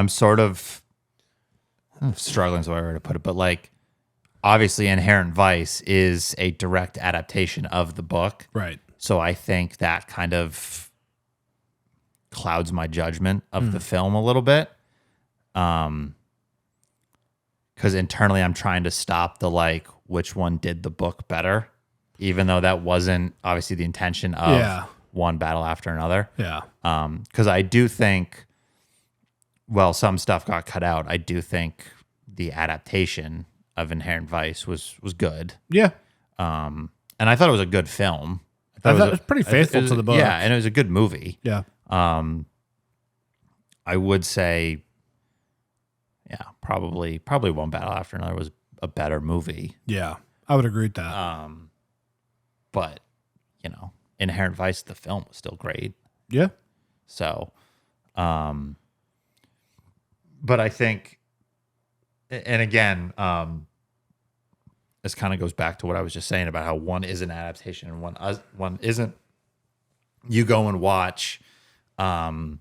sort of struggling is the right way to put it, but like obviously Inherent Vice is a direct adaptation of the book. Right. So I think that kind of clouds my judgment of the film a little bit. Because internally I'm trying to stop the like, which one did the book better, even though that wasn't obviously the intention of one battle after another. Yeah. Because I do think, well, some stuff got cut out. I do think the adaptation of Inherent Vice was good. Yeah. And I thought it was a good film. I thought it was pretty faithful to the book. Yeah, and it was a good movie. Yeah. I would say, probably One Battle After Another was a better movie. Yeah. I would agree with that. But, Inherent Vice, the film, was still great. Yeah. So, but I think, and again, this kind of goes back to what I was just saying about how one is an adaptation and one isn't. You go and watch Inherent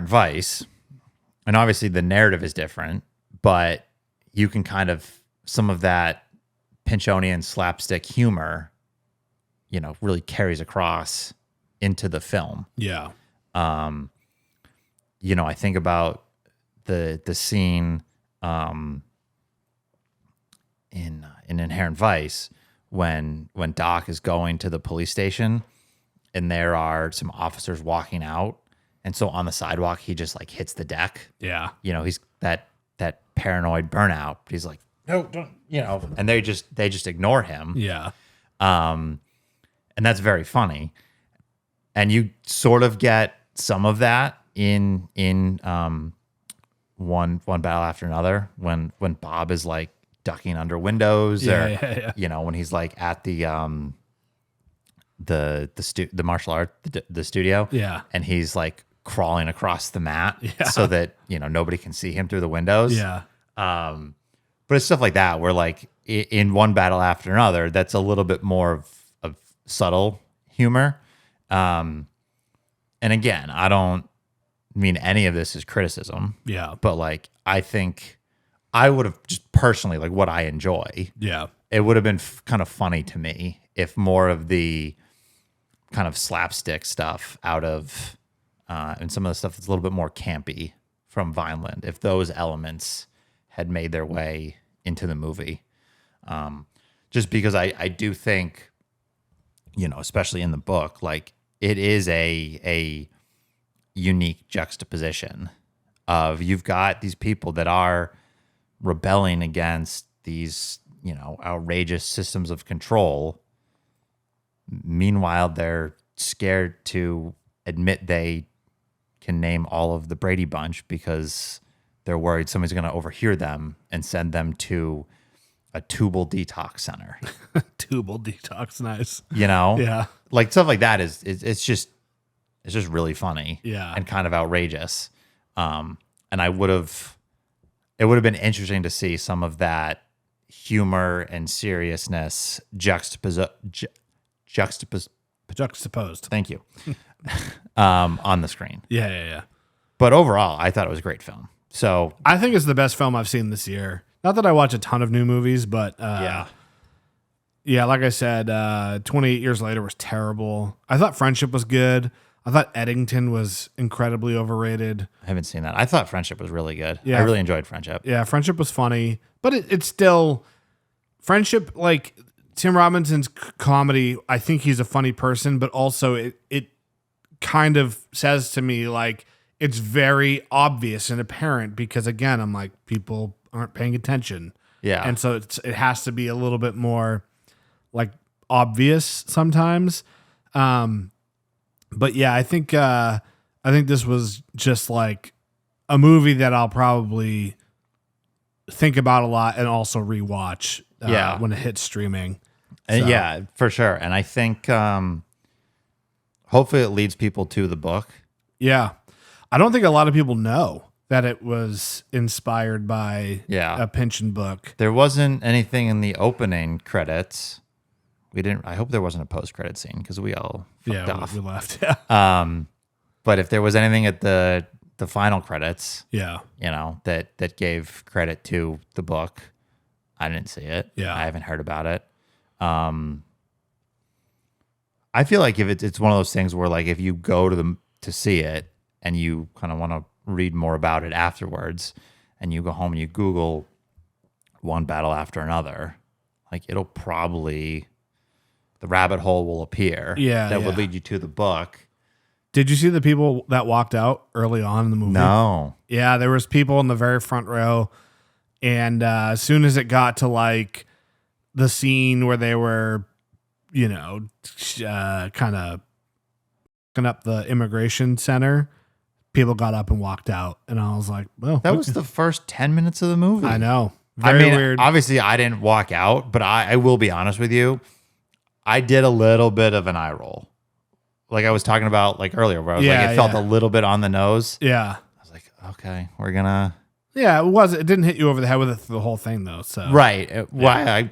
Vice, and obviously the narrative is different, but you can kind of, some of that Pynchonian slapstick humor, really carries across into the film. Yeah. I think about the scene in Inherent Vice when Doc is going to the police station and there are some officers walking out, and so on the sidewalk he just like hits the deck. Yeah. He's that paranoid burnout. He's like, no, don't, and they just ignore him. Yeah. And that's very funny. And you sort of get some of that in one battle after another when Bob is like ducking under windows or when he's like at the martial art the studio and he's like crawling across the mat so that nobody can see him through the windows. But it's stuff like that where like in One Battle After Another, that's a little bit more of subtle humor. And again, I don't mean any of this is criticism. Yeah. But like, I think I would have just personally, like what I enjoy. Yeah. It would have been kind of funny to me if more of the kind of slapstick stuff out of, and some of the stuff that's a little bit more campy from Vineland, if those elements had made their way into the movie. Just because I do think, especially in the book, like it is a unique juxtaposition of you've got these people that are rebelling against these, outrageous systems of control. Meanwhile, they're scared to admit they can name all of the Brady Bunch because they're worried somebody's going to overhear them and send them to a tubal detox center. Tubal detox. Nice. Yeah. Like stuff like that it's just really funny. Yeah. And kind of outrageous. And it would have been interesting to see some of that humor and seriousness juxtaposed. Thank you. On the screen. Yeah. But overall, I thought it was a great film. So I think it's the best film I've seen this year. Not that I watch a ton of new movies, but Yeah, like I said, 28 Years Later was terrible. I thought Friendship was good. I thought Eddington was incredibly overrated. I haven't seen that. I thought Friendship was really good. Yeah. I really enjoyed Friendship. Yeah, Friendship was funny, but it's still Friendship. Like Tim Robinson's comedy, I think he's a funny person, but also it kind of says to me like it's very obvious and apparent because again, I'm like people aren't paying attention. Yeah. And so it has to be a little bit more like obvious sometimes. But yeah, I think this was just like a movie that I'll probably think about a lot and also rewatch when it hits streaming. And yeah, for sure. And I think hopefully it leads people to the book. Yeah. I don't think a lot of people know that it was inspired by a Pynchon book. There wasn't anything in the opening credits. I hope there wasn't a post-credit scene because we all fucked off. We left. But if there was anything at the final credits, Yeah. That gave credit to the book, I didn't see it. Yeah. I haven't heard about it. I feel like if it's one of those things where like if you go to see it and you kind of want to read more about it afterwards, and you go home and you Google one battle after another, like it'll probably the rabbit hole will appear. That would lead you to the book. Did you see the people that walked out early on in the movie? No. Yeah, there was people in the very front row, and as soon as it got to like the scene where they were, kind of up the immigration center, people got up and walked out, and I was like, "Well, That was the first 10 minutes of the movie. I know, very weird." Obviously, I didn't walk out, but I will be honest with you. I did a little bit of an eye roll. Like I was talking about like earlier, where I was like, it felt a little bit on the nose. Yeah. I was like, okay, we're gonna. Yeah, it was. It didn't hit you over the head with it through the whole thing, though. So Right. Why I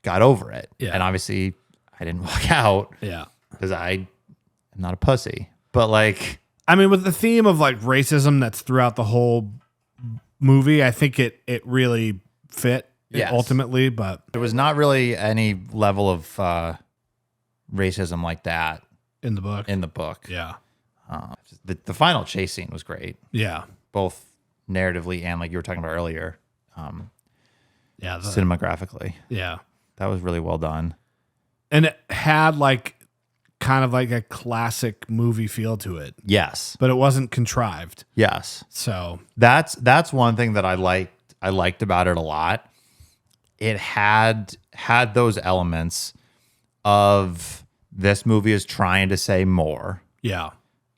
got over it. Yeah. And obviously, I didn't walk out. Yeah. Because I am not a pussy. But like, I mean, with the theme of like racism that's throughout the whole movie, I think it really fit ultimately. But there was not really any level of racism like that in the book, yeah. The final chase scene was great. Yeah, both narratively and like you were talking about earlier. Cinematographically. Yeah, that was really well done, and it had like kind of like a classic movie feel to it. Yes, but it wasn't contrived. Yes, so that's one thing that I liked about it a lot. It had those elements of this movie is trying to say more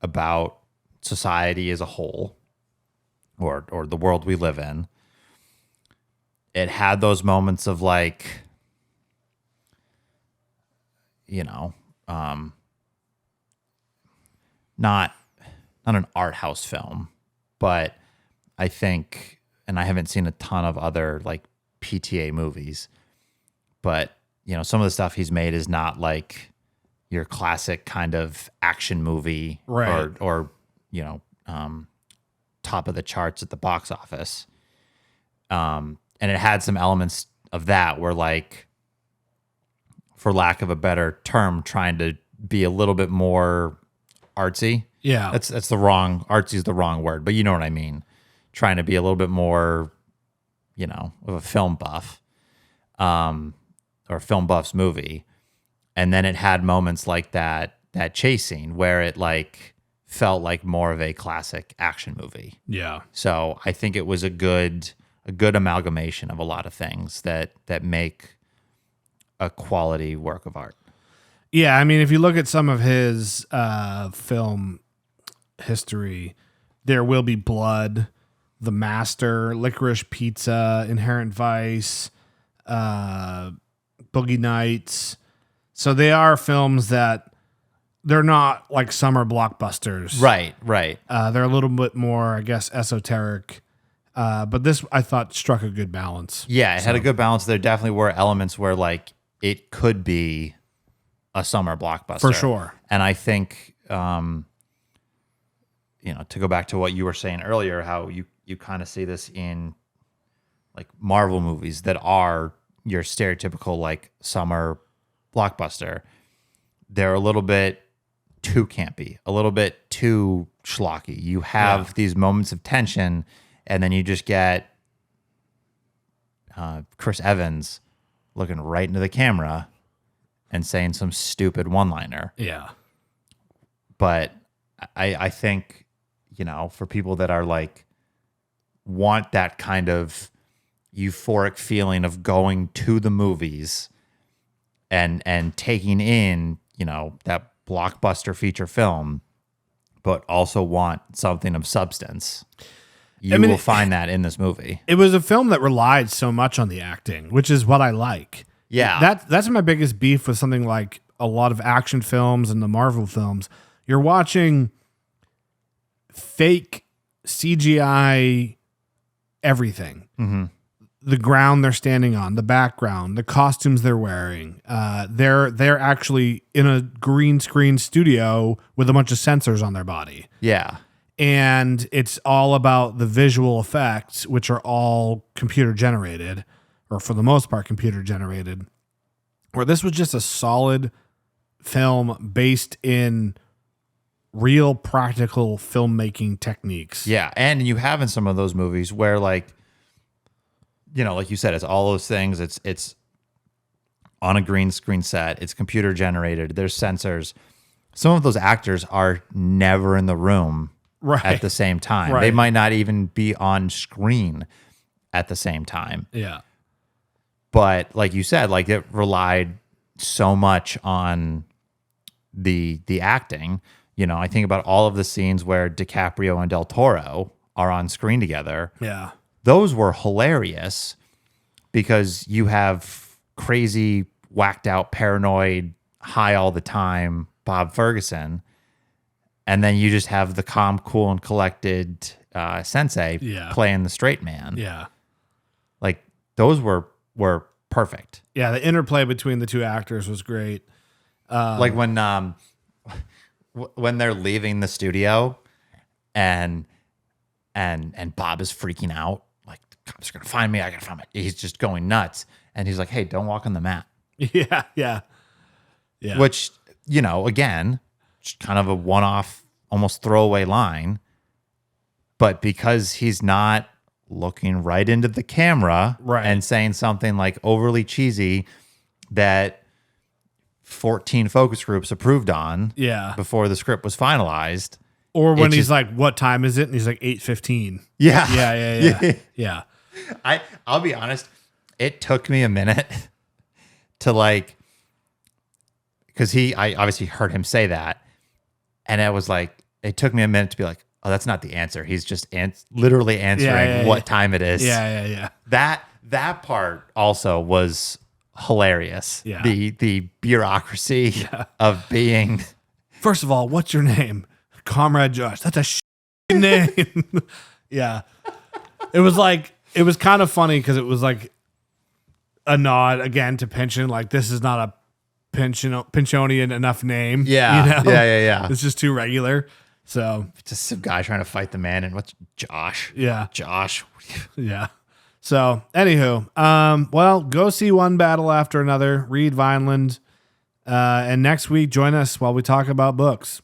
about society as a whole or the world we live in. It had those moments of like, not an art house film, but I think, and I haven't seen a ton of other like PTA movies, but some of the stuff he's made is not like your classic kind of action movie, right? Or top of the charts at the box office. And it had some elements of that where, like, for lack of a better term, trying to be a little bit more artsy. Yeah, that's artsy is the wrong word, but you know what I mean. Trying to be a little bit more, of a film buff, or film buff's movie. And then it had moments like that chase scene where it like felt like more of a classic action movie. Yeah. So I think it was a good amalgamation of a lot of things that make a quality work of art. Yeah, I mean, if you look at some of his film history, There Will Be Blood, The Master, Licorice Pizza, Inherent Vice, Boogie Nights. So they are films that they're not like summer blockbusters. Right. They're a little bit more, I guess, esoteric. But this, I thought, struck a good balance. Yeah, it had a good balance. There definitely were elements where like it could be a summer blockbuster. For sure. And I think, to go back to what you were saying earlier, how you kind of see this in like Marvel movies that are your stereotypical like summer blockbuster, they're a little bit too campy, a little bit too schlocky. You have these moments of tension, and then you just get Chris Evans looking right into the camera and saying some stupid one-liner. Yeah. But I think, for people that are like, want that kind of euphoric feeling of going to the movies and taking in, that blockbuster feature film, but also want something of substance, you will find that in this movie. It was a film that relied so much on the acting, which is what I like. Yeah. That's my biggest beef with something like a lot of action films and the Marvel films. You're watching fake CGI everything. Mm-hmm. The ground they're standing on, the background, the costumes they're wearing. They're actually in a green screen studio with a bunch of sensors on their body. Yeah. And it's all about the visual effects, which are all computer generated, or for the most part, computer generated. Where this was just a solid film based in real practical filmmaking techniques. Yeah. And you have in some of those movies where, like you said, it's all those things. It's on a green screen set. It's computer generated. There's sensors. Some of those actors are never in the room at the same time. Right. They might not even be on screen at the same time. Yeah. But like you said, like it relied so much on the acting. I think about all of the scenes where DiCaprio and Del Toro are on screen together. Yeah. Those were hilarious because you have crazy, whacked out, paranoid, high all the time Bob Ferguson, and then you just have the calm, cool, and collected sensei playing the straight man. Yeah. Like those were perfect. Yeah, the interplay between the two actors was great. Like when they're leaving the studio and Bob is freaking out, like the cops are gonna find me. I gotta find my. He's just going nuts, and he's like, "Hey, don't walk on the mat." Yeah. Which again, just kind of a one-off, almost throwaway line, but because he's not looking right into the camera and saying something like overly cheesy that 14 focus groups approved on before the script was finalized. Or when he's like, what time is it? And he's like 8:15. Yeah. I'll be honest, it took me a minute to like, because I obviously heard him say that, and I was like, it took me a minute to be like, oh, that's not the answer. He's just literally answering what time it is. Yeah. That part also was hilarious. Yeah. The bureaucracy of being. First of all, what's your name? Comrade Josh. That's a name. Yeah. It was kind of funny because it was like a nod again to Pynchon. Like, this is not a Pynchonian enough name. Yeah. Yeah. It's just too regular. So just some guy trying to fight the man. And what's Josh? Yeah. Josh. Yeah. So anywho, well, go see One Battle After Another, read Vineland. And next week, join us while we talk about books.